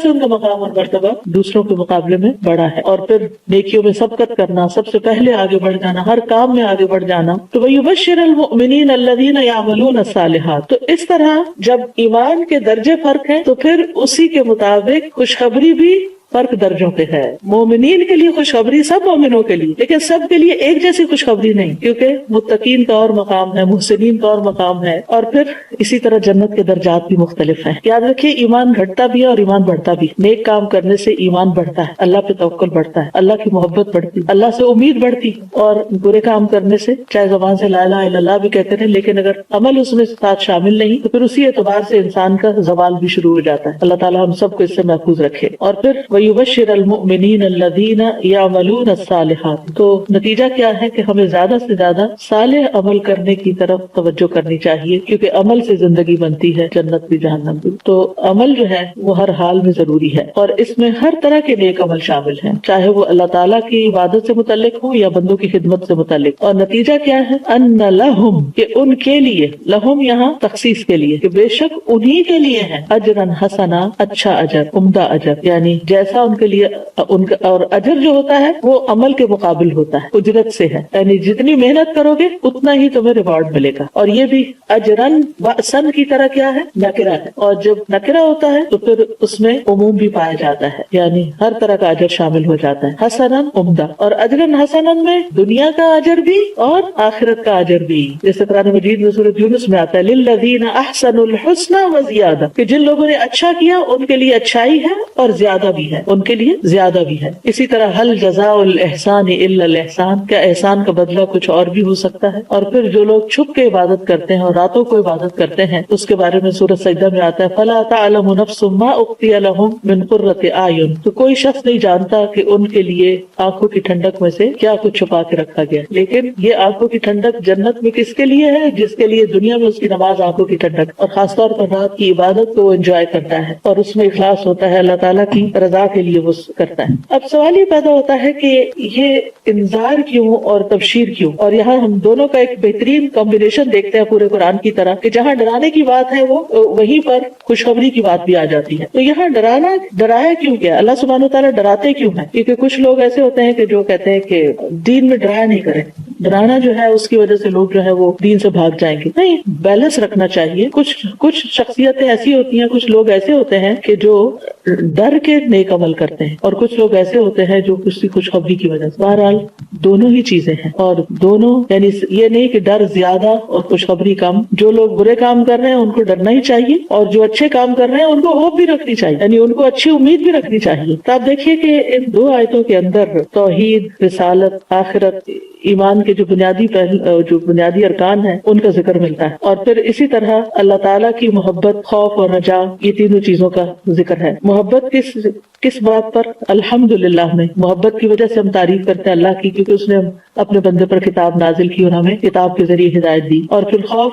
[SPEAKER 1] ان کا مقام اور مرتبہ دوسروں کے مقابلے میں بڑا ہے. اور پھر نیکیوں میں سبقت کرنا، سب سے پہلے آگے بڑھ جانا، ہر کام میں آگے بڑھ جانا. تو وَيُبَشِّرَ الْمُؤْمِنِينَ الَّذِينَ يَعْمَلُونَ الصَّالِحَاتِ. تو اس طرح جب ایمان کے درجے فرق ہیں تو پھر اسی کے مطابق خوشخبری بھی فرق درجوں پہ ہے. مومنین کے لیے خوشخبری سب مومنوں کے لیے، لیکن سب کے لیے ایک جیسی خوشخبری نہیں، کیونکہ متقین کا اور مقام ہے، محسنین کا اور مقام ہے، اور پھر اسی طرح جنت کے درجات بھی مختلف ہیں. یاد رکھیے ایمان گھٹتا بھی ہے اور ایمان بڑھتا بھی. نیک کام کرنے سے ایمان بڑھتا ہے، اللہ پہ توکل بڑھتا ہے، اللہ کی محبت بڑھتی، اللہ سے امید بڑھتی. اور برے کام کرنے سے چاہے زبان سے لا الہ الا اللہ بھی کہتے ہیں، لیکن اگر عمل اس میں ساتھ شامل نہیں تو پھر اسی اعتبار سے انسان کا زوال بھی شروع ہو جاتا ہے. اللہ تعالیٰ ہم سب کو اس سے محفوظ رکھے. اور پھر وَيُبَشِّرَ الْمُؤْمِنِينَ الَّذِينَ يَعْمَلُونَ الصَّالِحَاتِ. تو نتیجہ کیا ہے کہ ہمیں زیادہ سے زیادہ صالح عمل کرنے کی طرف توجہ کرنی چاہیے، کیونکہ عمل سے زندگی بنتی ہے، جنت بھی جہنم بھی. تو عمل جو ہے وہ ہر حال میں ضروری ہے، اور اس میں ہر طرح کے نیک عمل شامل ہیں، چاہے وہ اللہ تعالیٰ کی عبادت سے متعلق ہو یا بندوں کی خدمت سے متعلق. اور نتیجہ کیا ہے؟ ان لہم، کہ ان کے لیے، لہم یہاں تخصیص کے لیے، کہ بے شک انہی کے لیے ہے، اجرا حسنا، اچھا اجر، عمدہ اجر. یعنی جیسا ان کے لیے ان کا، اور اجر جو ہوتا ہے وہ عمل کے مقابل ہوتا ہے، اجرت سے ہے، یعنی جتنی محنت کرو گے اتنا ہی تمہیں ریوارڈ ملے گا. اور یہ بھی اجرن بأسن کی طرح کیا ہے؟ نکرہ ہے. اور جب نکرہ ہوتا ہے تو پھر اس میں عموم بھی پایا جاتا ہے، یعنی ہر طرح کا اجر شامل ہو جاتا ہے. حسنن، عمدہ. اور اجرن حسنن میں دنیا کا اجر بھی اور آخرت کا اجر بھی، جیسے قرآن مجید میں سورۃ یونس میں آتا ہے للذین احسنوا الحسنى وزیادہ، کہ جن لوگوں نے اچھا کیا ان کے لیے اچھائی ہے اور زیادہ بھی ہے، ان کے لیے زیادہ بھی ہے. اسی طرح هل جزاء الاحسان الا الاحسان، کیا احسان کا بدلہ کچھ اور بھی ہو سکتا ہے؟ اور پھر جو لوگ چھپ کے عبادت کرتے ہیں اور راتوں کو عبادت کرتے ہیں اس کے بارے میں سورۃ سجدہ میں آتا ہے فلا تعلم نفس ما اخفی لهم من قرۃ اعین. تو کوئی شخص نہیں جانتا کہ ان کے لیے آنکھوں کی ٹھنڈک میں سے کیا کچھ چھپا کے رکھا گیا. لیکن یہ آنکھوں کی ٹھنڈک جنت میں کس کے لیے ہے؟ جس کے لیے دنیا میں اس کی نماز آنکھوں کی ٹھنڈک، اور خاص طور پر رات کی عبادت کو وہ انجوائے کرتا ہے اور اس میں اخلاص ہوتا ہے، اللہ تعالیٰ کی رضا کے لیے وہ کرتا ہے. اب سوال یہ پیدا ہوتا ہے کہ یہ انذار کیوں اور تبشیر کیوں؟ اور یہاں ہم دونوں کا ایک بہترین کمبینیشن دیکھتے ہیں پورے قرآن کی طرح، کہ جہاں ڈرانے کی بات ہے وہ وہیں پر خوشخبری کی بات بھی آ جاتی ہے. تو یہاں ڈرایا کیوں گیا؟ اللہ سبحانہ وتعالیٰ ڈراتے کیوں ہیں؟ کیونکہ کچھ لوگ ایسے ہوتے ہیں کہ جو کہتے ہیں کہ دین میں ڈرایا نہیں کریں، ڈرانا جو ہے اس کی وجہ سے لوگ جو ہے وہ دین سے بھاگ جائیں گے. نہیں، بیلنس رکھنا چاہیے. کچھ شخصیتیں ایسی ہوتی ہیں، کچھ لوگ ایسے ہوتے ہیں کہ جو ڈر کے نیک عمل کرتے ہیں، اور کچھ لوگ ایسے ہوتے ہیں جو کسی خوشخبری کی وجہ سے. بہرحال دونوں ہی چیزیں ہیں، اور دونوں، یعنی یہ نہیں کہ ڈر زیادہ اور خوشخبری کم. جو لوگ برے کام کر رہے ہیں ان کو ڈرنا ہی چاہیے، اور جو اچھے کام کر رہے ہیں ان کو ہوپ بھی رکھنی چاہیے، یعنی ان کو اچھی امید بھی رکھنی چاہیے. تو آپ دیکھیے کہ ان دو آیتوں کے اندر توحید، رسالت، آخرت، ایمان کے جو بنیادی ارکان ہیں ان کا ذکر ملتا ہے. اور پھر اسی طرح اللہ تعالیٰ کی محبت، خوف اور رجا، یہ تینوں چیزوں کا ذکر ہے. محبت کس بات پر؟ الحمدللہ میں محبت کی وجہ سے ہم تعریف کرتے ہیں اللہ کی، کیونکہ اس نے اپنے بندے پر کتاب نازل کی اور ہمیں کتاب کے ذریعے ہدایت دی. اور پھر خوف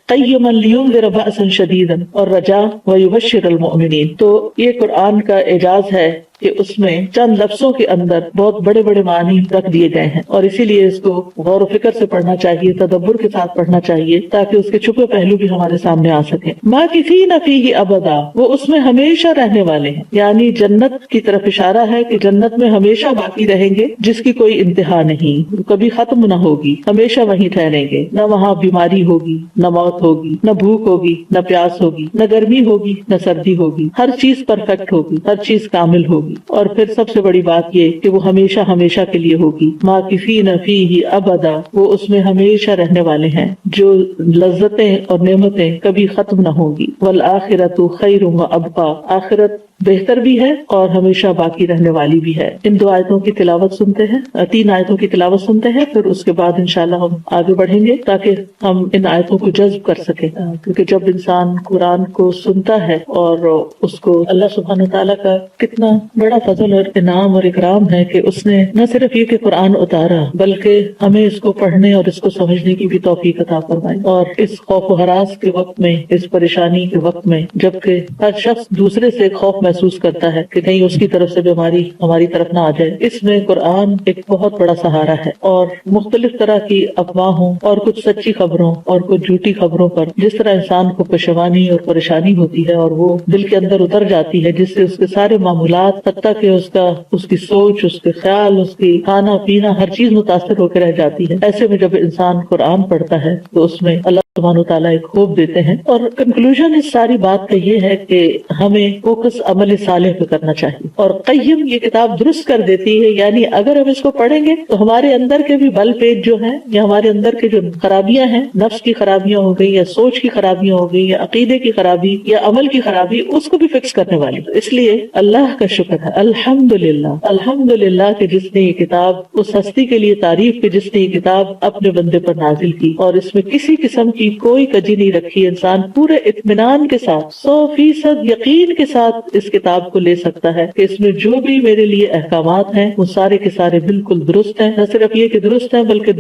[SPEAKER 1] قیما لینذر بأسا شدیدا، اور رجا ویبشر المؤمنین. تو یہ قرآن کا اعجاز ہے کہ اس میں چند لفظوں کے اندر بہت بڑے بڑے معنی رکھ دیے گئے ہیں، اور اسی لیے اس کو غور و فکر سے پڑھنا چاہیے، تدبر کے ساتھ پڑھنا چاہیے، تاکہ اس کے چھپے پہلو بھی ہمارے سامنے آ سکیں. ماکثین فیہ ابدا، وہ اس میں ہمیشہ رہنے والے ہیں، یعنی جنت کی طرف اشارہ ہے کہ جنت میں ہمیشہ باقی رہیں گے، جس کی کوئی انتہا نہیں، کبھی ختم نہ ہوگی، ہمیشہ وہیں ٹھہریں گے. نہ وہاں بیماری ہوگی، نہ موت ہوگی، نہ بھوک ہوگی، نہ پیاس ہوگی، نہ گرمی ہوگی، نہ سردی ہوگی. ہر چیز پرفیکٹ ہوگی، ہر چیز کامل ہوگی. اور پھر سب سے بڑی بات یہ کہ وہ ہمیشہ ہمیشہ کے لیے ہوگی. ماکثین فیہ ابدا، وہ اس میں ہمیشہ رہنے والے ہیں، جو لذتیں اور نعمتیں کبھی ختم نہ ہوگی. والآخرۃ خیر وابقی، آخرت بہتر بھی ہے اور ہمیشہ باقی رہنے والی بھی ہے. ان دو آیتوں کی تلاوت سنتے ہیں، 3 آیتوں کی تلاوت سنتے ہیں، پھر اس کے بعد انشاءاللہ ہم آگے بڑھیں گے تاکہ ہم ان آیتوں کو جذب کر سکیں. کیونکہ جب انسان قرآن کو سنتا ہے اور اس کو اللہ سبحانہ تعالیٰ کا کتنا بڑا فضل اور انعام اور اکرام ہے کہ اس نے نہ صرف یہ کہ قرآن اتارا بلکہ ہمیں اس کو پڑھنے اور اس کو سمجھنے کی بھی توفیق عطا فرمائی. اور اس خوف و ہراس کے وقت میں، اس پریشانی کے وقت میں، جبکہ ہر شخص دوسرے دوسرے سے خوف محسوس کرتا ہے کہ کہیں اس کی طرف سے بیماری ہماری طرف نہ آ جائے، اس میں قرآن ایک بہت بڑا سہارا ہے۔ اور مختلف طرح کی افواہوں اور کچھ سچی خبروں اور کچھ جھوٹی خبروں پر جس طرح انسان کو پشیمانی اور پریشانی ہوتی ہے اور وہ دل کے اندر اتر جاتی ہے، جس سے اس کے سارے معمولات، حتیٰ کہ اس کی سوچ، اس کے خیال، اس کی کھانا پینا، ہر چیز متاثر ہو کے رہ جاتی ہے۔ ایسے میں جب انسان قرآن پڑھتا ہے تو اس میں اللہ سبحانہ وتعالیٰ ایک خوف دیتے ہیں۔ اور کنکلوژن اس ساری بات کا یہ ہے کہ ہمیں فوکس عمل صالح پہ کرنا چاہیے، اور قیم یہ کتاب درست کر دیتی ہے، یعنی اگر ہم اس کو پڑھیں گے تو ہمارے اندر کے بھی بل پیج جو ہیں یا ہمارے اندر کے جو خرابیاں ہیں، نفس کی خرابیاں ہو گئی یا سوچ کی خرابیاں ہو گئی یا عقیدے کی خرابی یا عمل کی خرابی، اس کو بھی فکس کرنے والی۔ اس لیے اللہ کا شکر ہے، الحمدللہ کہ جس نے یہ کتاب، اس ہستی کے لیے تعریف کہ جس نے یہ کتاب اپنے بندے پر نازل کی، اور اس میں کسی قسم کی کوئی کجی نہیں رکھی۔ انسان پورے اطمینان کے ساتھ 100% یقین کے ساتھ اس کتاب کو لے سکتا ہے کہ اس میں جو بھی میرے لیے احکامات ہیں وہ سارے کے سارے بالکل درست ہیں۔ نہ صرف یہ کہ درست ہیں بلکہ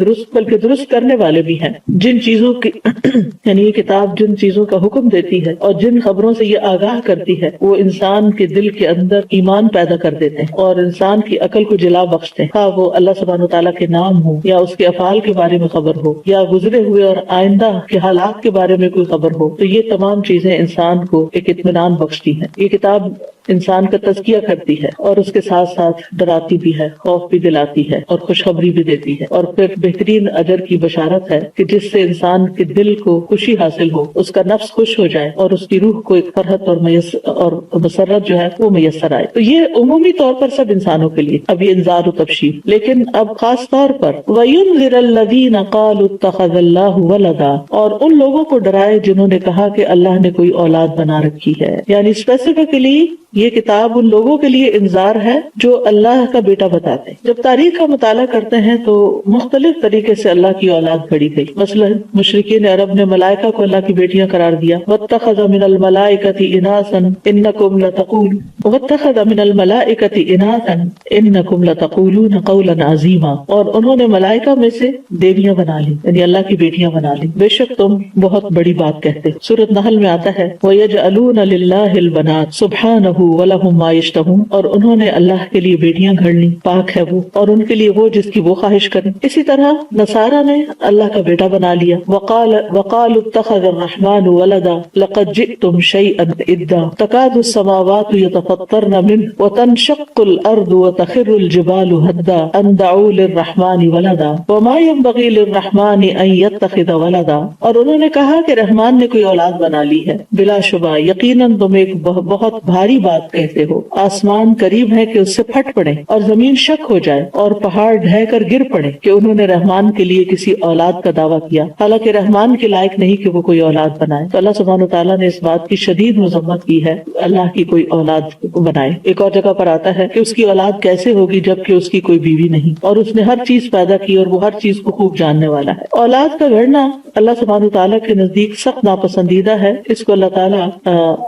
[SPEAKER 1] درست کرنے والے بھی ہیں۔ جن چیزوں کی یعنی یہ کتاب جن چیزوں کا حکم دیتی ہے اور جن خبروں سے یہ آگاہ کرتی ہے، وہ انسان کے دل کے اندر ایمان پیدا کر دیتے ہیں اور انسان کی عقل کو جلا بخشتے ہیں، خواہ وہ اللہ سبحانہ وتعالیٰ کے نام ہو یا اس کے افعال کے بارے میں خبر ہو یا گزرے ہوئے اور آئندہ کے حالات کے بارے میں کوئی خبر ہو، تو یہ تمام چیزیں انسان کو ایک اطمینان بخشتی ہیں۔ یہ کتاب انسان کا تزکیہ کرتی ہے اور اس کے ساتھ ساتھ ڈراتی بھی ہے، خوف بھی دلاتی ہے اور خوشخبری بھی دیتی ہے، اور پھر بہترین اجر کی بشارت ہے کہ جس سے انسان کے دل کو خوشی حاصل ہو، اس کا نفس خوش ہو جائے اور اس کی روح کو ایک فرحت اور مسرت جو ہے وہ میسر آئے۔ تو یہ عمومی طور پر سب انسانوں کے لیے اب یہ انذار و تبشیر، لیکن اب خاص طور پر وَيُنذِرَ الَّذِينَ قَالُوا اتَّخَذَ اللَّهُ وَلَدًا، اور ان لوگوں کو ڈرائے جنہوں نے کہا کہ اللہ نے کوئی اولاد بنا رکھی ہے، یعنی اسپیسیفکلی یہ کتاب ان لوگوں کے لیے انذار ہے جو اللہ کا بیٹا بتاتے ہیں۔ جب تاریخ کا مطالعہ کرتے ہیں تو مختلف طریقے سے اللہ کی اولاد گھڑی گئی۔ مثلا مشرکین عرب نے ملائکہ کو اللہ کی بیٹیاں قرار دیا، وَاتَّخَذَ مِنَ الْمَلَائِكَةِ إِنَاثًا إِنَّكُمْ لَتَقُولُونَ وَاتَّخَذَ مِنَ الْمَلَائِكَةِ إِنَاثًا إِنَّكُمْ لَتَقُولُونَ قَوْلًا عَظِيمًا، اور انہوں نے ملائکہ میں سے دیویاں بنا لی، یعنی اللہ کی بیٹیاں بنا لی، بے شک تم بہت بڑی بات کہتے۔ سورۃ نحل میں آتا ہے وَيَجْعَلُونَ لِلَّهِ الْبَنَاتِ سُبْحَانَهُ وَلَهُم مَّا يَشْتَهُونَ، اور انہوں نے اللہ کے لیے بیٹیاں گھڑ لی، پاک ہے وہ، اور ان کے لیے وہ جس کی وہ خواہش کریں۔ اسی طرح نصارہ نے اللہ کا بیٹا بنا لیا، وقالوا اتخذ الرحمن ولدا لقد جئتم شيئا إدا تكاد السماوات يتفطرن منه وتنشق الأرض وتخر الجبال هدا أن دعوا للرحمن ولدا وما ينبغي للرحمن أن يتخذ ولدا، اور انہوں نے کہا کہ رحمان نے کوئی اولاد بنا لی ہے، بلا شبہ یقیناً تم ایک بہت بھاری بات کہتے ہو، آسمان قریب ہے کہ اس سے پھٹ پڑے اور زمین شک ہو جائے اور پہاڑ ڈھہ کر گر پڑے کہ انہوں نے رحمان کے لیے کسی اولاد کا دعویٰ کیا، حالانکہ رحمان کے لائق نہیں کہ وہ کوئی اولاد بنائے۔ تو اللہ سبحانہ وتعالیٰ نے اس بات کی شدید مذمت کی ہے اللہ کی کوئی اولاد بنائے۔ ایک اور جگہ پر آتا ہے کہ اس کی اولاد کیسے ہوگی جبکہ اس کی کوئی بیوی نہیں، اور اس نے ہر چیز پیدا کی اور وہ ہر چیز کو خوب جاننے والا ہے۔ اولاد کا گھڑنا اللہ سبحانہ وتعالیٰ کے نزدیک سخت ناپسندیدہ ہے، اس کو اللہ تعالیٰ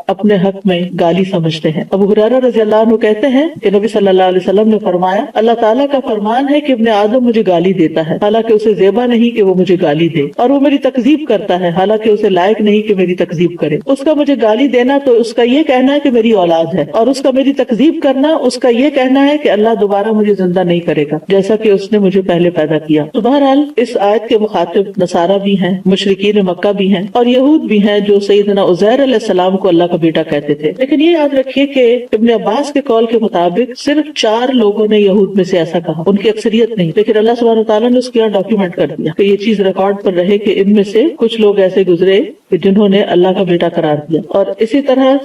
[SPEAKER 1] اپنے حق میں گالی سمجھتے ہیں۔ ابو ہریرہ رضی اللہ عنہ کہتے ہیں کہ نبی صلی اللہ علیہ وسلم نے فرمایا، اللہ تعالیٰ کا فرمان ہے کہ ابن آدم مجھے گالی دیتا ہے، حالانکہ اسے زیبا نہیں کہ وہ مجھے گالی دے، اور وہ میری تکذیب کرتا ہے، حالانکہ اسے لائق نہیں کہ میری تکذیب کرے۔ اس کا مجھے گالی دینا تو اس کا یہ کہنا ہے کہ میری اولاد ہے، اور اس کا میری تکذیب کرنا اس کا یہ کہنا ہے کہ اللہ دوبارہ مجھے زندہ نہیں کرے گا جیسا کہ اس نے مجھے پہلے پیدا کیا۔ تو بہرحال اس آیت کے مخاطب نصارہ بھی ہیں، مشرکین مکہ بھی ہیں، اور یہود بھی ہیں جو سیدنا عزیر علیہ السلام کو اللہ کا بیٹا کہتے تھے۔ لیکن یہ یاد رکھیے کہ ابن عباس کے قول کے مطابق صرف 4 لوگوں نے یہود میں سے ایسا کہا، ان کی اکثریت نہیں، لیکن اللہ سبحانہ وتعالیٰ نے اس کو ڈاکیومنٹ کر دیا کہ یہ چیز ریکارڈ پر رہے کہ ان میں سے کچھ لوگ ایسے گزرے کہ جنہوں نے اللہ کا بیٹا قرار دیا۔ اور اسی طرح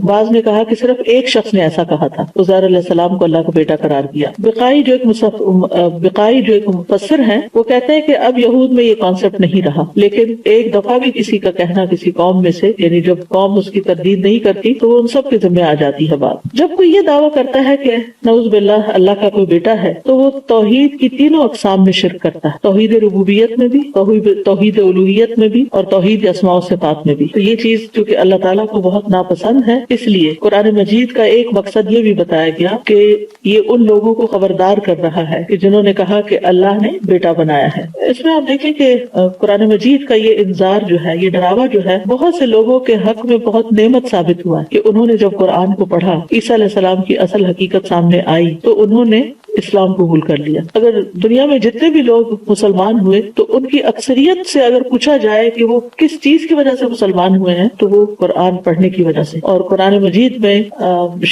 [SPEAKER 1] بعض نے کہا کہ صرف ایک شخص نے ایسا کہا تھا، عزیر علیہ السلام کو اللہ کا بیٹا قرار دیا۔ بقائی جو ایک مفسر ہیں وہ کہتے ہیں کہ اب یہود میں یہ کانسیپٹ نہیں رہا، لیکن ایک دفعہ بھی کسی کا کہنا کسی قوم میں سے، یعنی جب قوم اس کی تردید نہیں کرتی تو وہ ان سب کے ذمہ آ جاتی ہے بات۔ جب کوئی یہ دعویٰ کرتا ہے کہ نعوذ باللہ اللہ کا کوئی بیٹا ہے تو وہ توحید کی تینوں اقسام میں شرک کرتا ہے، توحید ربوبیت میں بھی، توحید الوہیت میں بھی، اور توحید اسماء و صفات میں بھی۔ تو یہ چیز چونکہ اللہ تعالیٰ کو بہت ناپسند ہے، اس لیے قرآن مجید کا ایک مقصد یہ بھی بتایا گیا کہ یہ ان لوگوں کو خبردار کر رہا ہے کہ جنہوں نے کہا کہ اللہ نے بیٹا بنایا ہے۔ اس میں آپ دیکھیں کہ قرآن مجید کا یہ انذار جو ہے، یہ ڈراوا جو ہے، بہت سے لوگوں کے حق میں بہت نعمت ثابت ہوا ہے کہ انہوں نے جب قرآن قرآن کو پڑھا, عیسیٰ علیہ السلام کی اصل حقیقت سامنے آئی تو انہوں نے اسلام قبول کر لیا. اگر دنیا میں جتنے بھی لوگ مسلمان ہوئے تو ان کی اکثریت سے اگر پوچھا جائے کہ وہ کس چیز کی وجہ سے مسلمان ہوئے ہیں تو وہ قرآن پڑھنے کی وجہ سے. اور قرآن مجید میں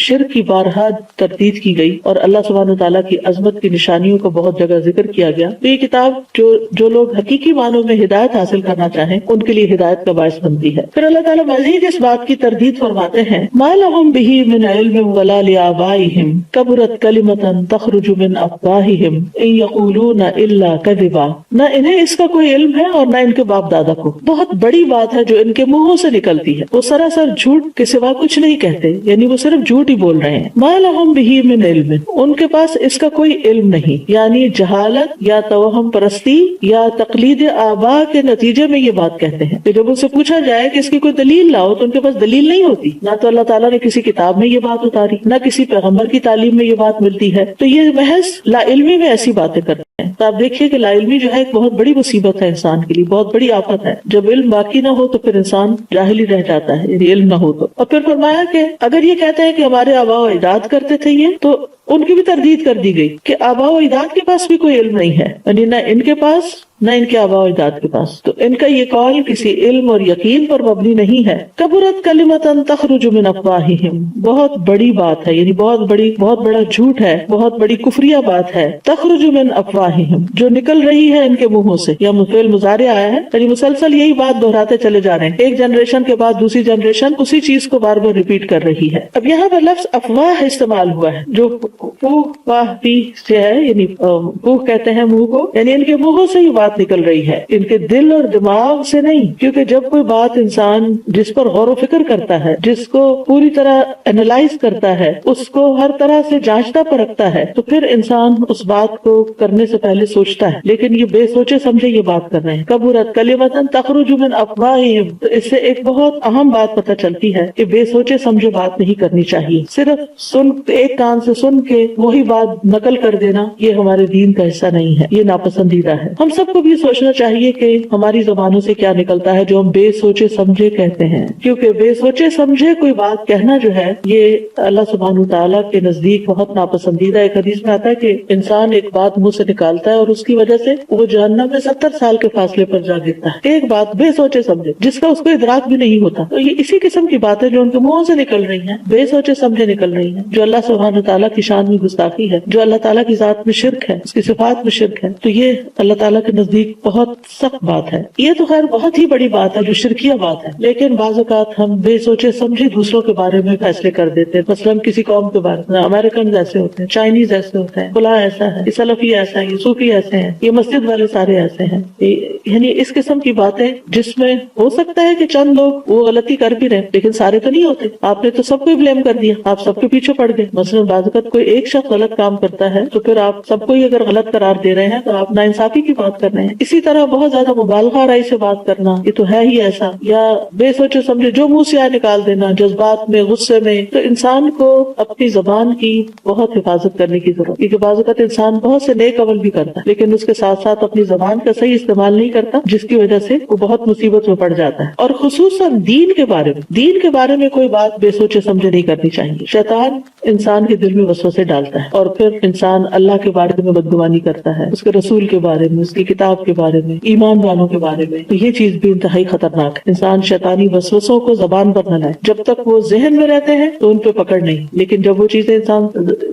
[SPEAKER 1] شرک کی بارہا تردید کی گئی اور اللہ سبحانہ وتعالیٰ کی عظمت کی نشانیوں کو بہت جگہ ذکر کیا گیا. تو یہ کتاب جو لوگ حقیقی معنوں میں ہدایت حاصل کرنا چاہیں ان کے لیے ہدایت کا باعث بنتی ہے. پھر اللہ تعالیٰ مزید اس بات کی تردید فرماتے ہیں, ما لهم به من علم ولا لآبائهم كبرت كلمة تخرج من افواہہم ان یقولون الا کذبا. نہ انہیں اس کا کوئی علم ہے اور نہ ان کے باپ دادا کو. بہت بڑی بات ہے جو ان کے منہوں سے نکلتی ہے, وہ سراسر جھوٹ کے سوا کچھ نہیں کہتے, یعنی وہ صرف جھوٹ ہی بول رہے ہیں. ما لهم به من علم, ان کے پاس اس کا کوئی علم نہیں, یعنی جہالت یا توہم پرستی یا تقلید آبا کے نتیجے میں یہ بات کہتے ہیں کہ جب ان سے پوچھا جائے کہ اس کی کوئی دلیل لاؤ تو ان کے پاس دلیل نہیں ہوتی. نہ تو اللہ تعالیٰ نے کسی کتاب میں یہ بات اتاری, نہ کسی پیغمبر کی تعلیم میں یہ بات ملتی ہے, تو یہ محض لا علمی میں ایسی باتیں کرتے ہیں. تو آپ دیکھیے کہ لا علمی جو ہے ایک بہت بڑی مصیبت ہے انسان کے لیے, بہت بڑی آفت ہے. جب علم باقی نہ ہو تو پھر انسان جاہل ہی رہ جاتا ہے, یعنی علم نہ ہو تو. اور پھر فرمایا کہ اگر یہ کہتے ہیں کہ ہمارے آباء و اجداد کرتے تھے یہ, تو ان کی بھی تردید کر دی گئی کہ آباء و اجداد کے پاس بھی کوئی علم نہیں ہے, یعنی نہ ان کے پاس نہ ان کے آباء و اجداد کے پاس. تو ان کا یہ قول کسی علم اور یقین پر مبنی نہیں ہے. کبرت کلمۃ تخرج من افواہہم, بہت بڑی بات ہے, یعنی بہت بڑا جھوٹ ہے, بہت بڑی کفریہ بات ہے. تخرج من افواہہم, جو نکل رہی ہے ان کے منہوں سے. یا فعل مضارع آیا ہے, یعنی مسلسل یہی بات دہراتے چلے جا رہے ہیں, ایک جنریشن کے بعد دوسری جنریشن اسی چیز کو بار بار ریپیٹ کر رہی ہے. اب یہاں پر لفظ افواہ استعمال ہوا ہے جو پوہ واہ پی سے ہے, یعنی پوہ کہتے ہیں منہ کو, یعنی ان کے منہوں سے ہی بات نکل رہی ہے, ان کے دل اور دماغ سے نہیں. کیونکہ جب کوئی بات انسان جس پر غور و فکر کرتا ہے, جس کو پوری طرح اینالائز کرتا ہے, اس کو ہر طرح سے جانچتا پرکھتا ہے, تو پھر انسان اس بات کو کرنے سے پہلے سوچتا ہے. لیکن یہ بے سوچے سمجھے یہ بات کر رہے ہیں. کبرت کلمۃ تخرج من افواہہم, تو اس سے ایک بہت اہم بات پتہ چلتی ہے کہ بے سوچے سمجھے بات نہیں کرنی چاہیے. صرف ایک کان سے سن کے وہی بات نقل کر دینا یہ ہمارے دین کا حصہ نہیں ہے, یہ ناپسندیدہ ہے. ہم سب کو بھی سوچنا چاہیے کہ ہماری زبانوں سے کیا نکلتا ہے جو ہم بے سوچے سمجھے کہتے ہیں, کیونکہ بے سوچے سمجھے کوئی بات کہنا جو ہے یہ اللہ سبحانہ تعالیٰ کے نزدیک بہت ناپسندیدہ. ایک حدیث میں آتا ہے کہ انسان ایک بات منہ سے نکالتا ہے اور اس کی وجہ سے وہ جہنم میں 70 سال کے فاصلے پر جا گرتا ہے. ایک بات بے سوچے سمجھے جس کا اس کو ادراک بھی نہیں ہوتا. تو یہ اسی قسم کی باتیں جو ان کے منہوں سے نکل رہی ہیں, بے سوچے سمجھے نکل رہی ہیں, جو اللہ سبحانہ تعالیٰ کی شان میں گستاخی ہے, جو اللہ تعالیٰ کی ذات میں شرک ہے, اس کی صفات میں شرک ہے. تو یہ اللہ تعالیٰ کے نزدیک بہت سخت بات ہے. یہ تو خیر بہت ہی بڑی بات ہے جو شرکیہ بات ہے, لیکن بعض اوقات ہم بے سوچے سمجھے دوسروں کے بارے میں فیصلے کر دیتے ہیں. مثلاً کسی قوم کے بارے میں, امریکن ایسے ہوتے ہیں, چائنیز ایسے ہوتے ہیں, فلاں ایسا ہے, یہ سلفی ایسا ہے, یہ صوفی ایسے ہیں, یہ مسجد والے سارے ایسے ہیں. یعنی اس قسم کی باتیں جس میں ہو سکتا ہے کہ چند لوگ وہ غلطی کر بھی رہے لیکن سارے تو نہیں ہوتے. آپ نے تو سب کو بلیم کر دیا, آپ سب کے پیچھے پڑ گئے. مثلاً بعض اوقات کوئی ایک شخص غلط کام کرتا ہے تو پھر آپ سب کو ہی اگر غلط قرار دے رہے ہیں تو آپ ناانصافی کی بات کر رہے ہیں. اسی طرح بہت زیادہ مبالغہ آرائی سے بات کرنا, یہ تو ہے ہی ایسا, یا بے سوچے سمجھے جو منہ سے آئے نکال دینا جذبات میں, غصے میں. تو انسان کو اپنی زبان کی بہت حفاظت کرنے کی ضرورت, کیونکہ بعض اوقات انسان بہت سے نیک عمل بھی کرتا ہے لیکن اس کے ساتھ ساتھ اپنی زبان کا صحیح استعمال نہیں کرتا, جس کی وجہ سے وہ بہت مصیبت میں پڑ جاتا ہے. اور خصوصاً دین کے بارے میں کوئی بات بے سوچے سمجھے نہیں کرنی چاہیے. شیطان انسان کے دل میں وسوسے ڈالتا ہے اور پھر انسان اللہ کے بارے میں بدگمانی کرتا ہے, اس کے رسول کے بارے میں, اس کی کتاب کے بارے میں, ایمان والوں کے بارے میں. تو یہ چیز بھی انتہائی خطرناک ہے. انسان شیطانی وسوسوں کو زبان پر نہ لائے. جب تک وہ ذہن میں رہتے ہیں تو ان پہ پکڑ نہیں, لیکن جب وہ چیزیں انسان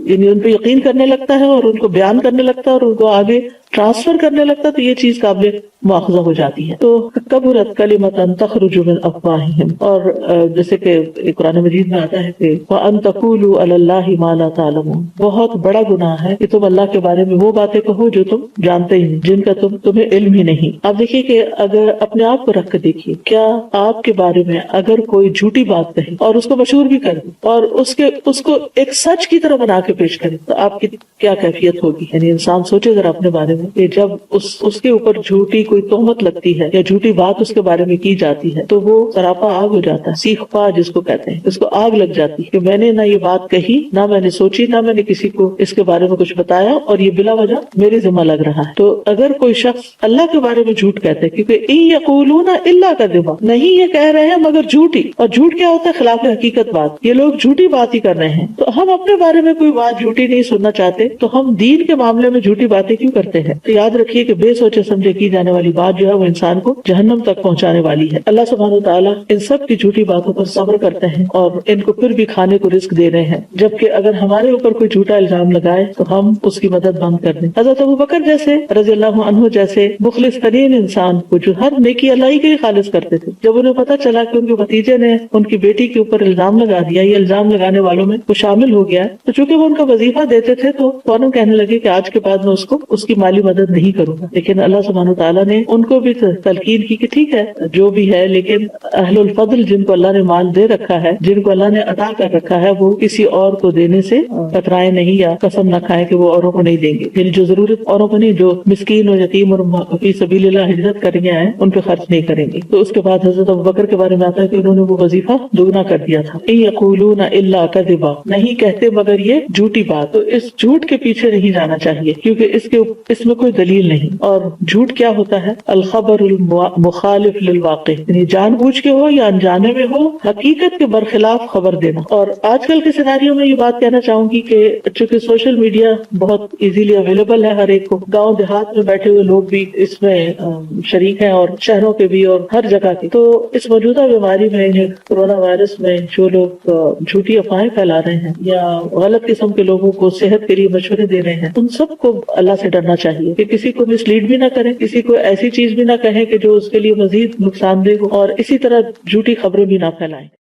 [SPEAKER 1] یعنی ان پہ یقین کرنے لگتا ہے اور ان کو بیان کرنے لگتا ہے اور ان کو آگے ٹرانسفر کرنے لگتا ہے تو یہ چیز قابل مواخذہ ہو جاتی ہے. تو کبرت کلمۃ تخرج من افواہہم, اور جیسے کہ قرآن مجید میں آتا ہے کہ وَأَن تَقُولُوا عَلَى اللَّهِ مَا لَا تَعْلَمُونَ, بہت بڑا گناہ ہے کہ تم اللہ کے بارے میں وہ باتیں کہو جو تم جانتے ہی نہیں, جن کا تمہیں علم ہی نہیں. آپ دیکھیے کہ اگر اپنے آپ کو رکھ کے دیکھیے, کیا آپ کے بارے میں اگر کوئی جھوٹی بات کہے اور اس کو مشہور بھی کر دے اور اس کو ایک سچ کی طرح بنا کے پیش کرے تو آپ کی کیا کیفیت ہوگی. یعنی انسان سوچے ذرا اپنے بارے میں میں کہ جب اس کے اوپر جھوٹی کوئی تہمت لگتی ہے یا جھوٹی بات اس کے بارے میں کی جاتی ہے تو وہ سراپا آگ ہو جاتا ہے، سیخ پا جس کو کہتے ہیں، اس کو آگ لگ جاتی ہے کہ میں نے نہ یہ بات کہی، نہ میں نے سوچی، نہ میں نے کسی کو اس کے بارے میں کچھ بتایا، اور یہ بلا وجہ میرے ذمہ لگ رہا ہے۔ تو اگر کوئی شخص اللہ کے بارے میں جھوٹ کہتے ہیں، کیونکہ ان یقولون الا کذبا، نہیں یہ کہہ رہے ہیں مگر جھوٹی، اور جھوٹ کیا ہوتا ہے؟ خلاف حقیقت بات، یہ لوگ جھوٹی بات ہی کر رہے ہیں۔ تو ہم اپنے بارے میں کوئی بات جھوٹی نہیں سننا چاہتے تو ہم دین کے معاملے میں جھوٹی باتیں کیوں کرتے ہیں؟ تو یاد رکھیے کہ بے سوچے سمجھے کی جانے والی بات جو ہے وہ انسان کو جہنم تک پہنچانے والی ہے۔ اللہ سبحانہ و تعالیٰ ان سب کی جھوٹی باتوں پر صبر کرتے ہیں اور ان کو پھر بھی کھانے کو رزق دے رہے ہیں، جبکہ اگر ہمارے اوپر کوئی جھوٹا الزام لگائے تو ہم اس کی مدد بند کر دیں۔ حضرت ابوبکر جیسے رضی اللہ عنہ جیسے مخلص ترین انسان کو جو ہر نیکی اللہ ہی کے لیے خالص کرتے تھے، جب انہیں پتہ چلا کہ ان کے بھتیجے نے ان کی بیٹی کے اوپر الزام لگا دیا، یہ الزام لگانے والوں میں وہ شامل ہو گیا، تو چونکہ وہ ان کا وظیفہ دیتے تھے تو فوراً کہنے لگے کہ آج کے بعد میں اس کی مالی مدد نہیں کروں گا۔ لیکن اللہ سبحانہ تعالیٰ نے ان کو بھی تلقین کی کہ ٹھیک ہے جو بھی ہے، لیکن اہل الفضل جن کو اللہ نے مال دے رکھا ہے، جن کو اللہ نے عطا کر رکھا ہے، وہ کسی اور کو دینے سے کترائے نہیں یا قسم نہ کھائے کہ وہ اوروں کو نہیں دیں گے، یعنی جو ضرورت اوروں کو نہیں، جو مسکین اور یتیم اور فی سبیل اللہ ہجرت کرنے آئے ان پہ خرچ نہیں کریں گے۔ تو اس کے بعد حضرت ابوبکر کے بارے میں آتا ہے کہ انہوں نے وہ وظیفہ دگنا کر دیا تھا۔ ان یقولون الا کذبا، نہیں کہتے مگر یہ جھوٹی بات۔ تو اس جھوٹ کے پیچھے نہیں جانا چاہیے کیونکہ اس میں کوئی دلیل نہیں۔ اور جھوٹ کیا ہوتا ہے؟ الخبر المخالف للواقع، یعنی جان بوجھ کے ہو یا انجانے میں ہو، حقیقت کے برخلاف خبر دینا۔ اور آج کل کے سیناریو میں یہ بات کہنا چاہوں گی کہ چونکہ سوشل میڈیا بہت ایزیلی اویلیبل ہے ہر ایک کو، گاؤں دیہات میں بیٹھے ہوئے لوگ بھی اس میں شریک ہیں اور شہروں کے بھی اور ہر جگہ کے، تو اس موجودہ بیماری میں، کورونا وائرس میں جو لوگ جھوٹی افواہیں پھیلا رہے ہیں یا غلط قسم کے لوگوں کو صحت کے لیے مشورے دے رہے ہیں، ان سب کو اللہ سے ڈرنا چاہیے کہ کسی کو مس لیڈ بھی نہ کریں، کسی کو ایسی چیز بھی نہ کہیں کہ جو اس کے لیے مزید نقصان دہ ہو، اور اسی طرح جھوٹی خبریں بھی نہ پھیلائیں۔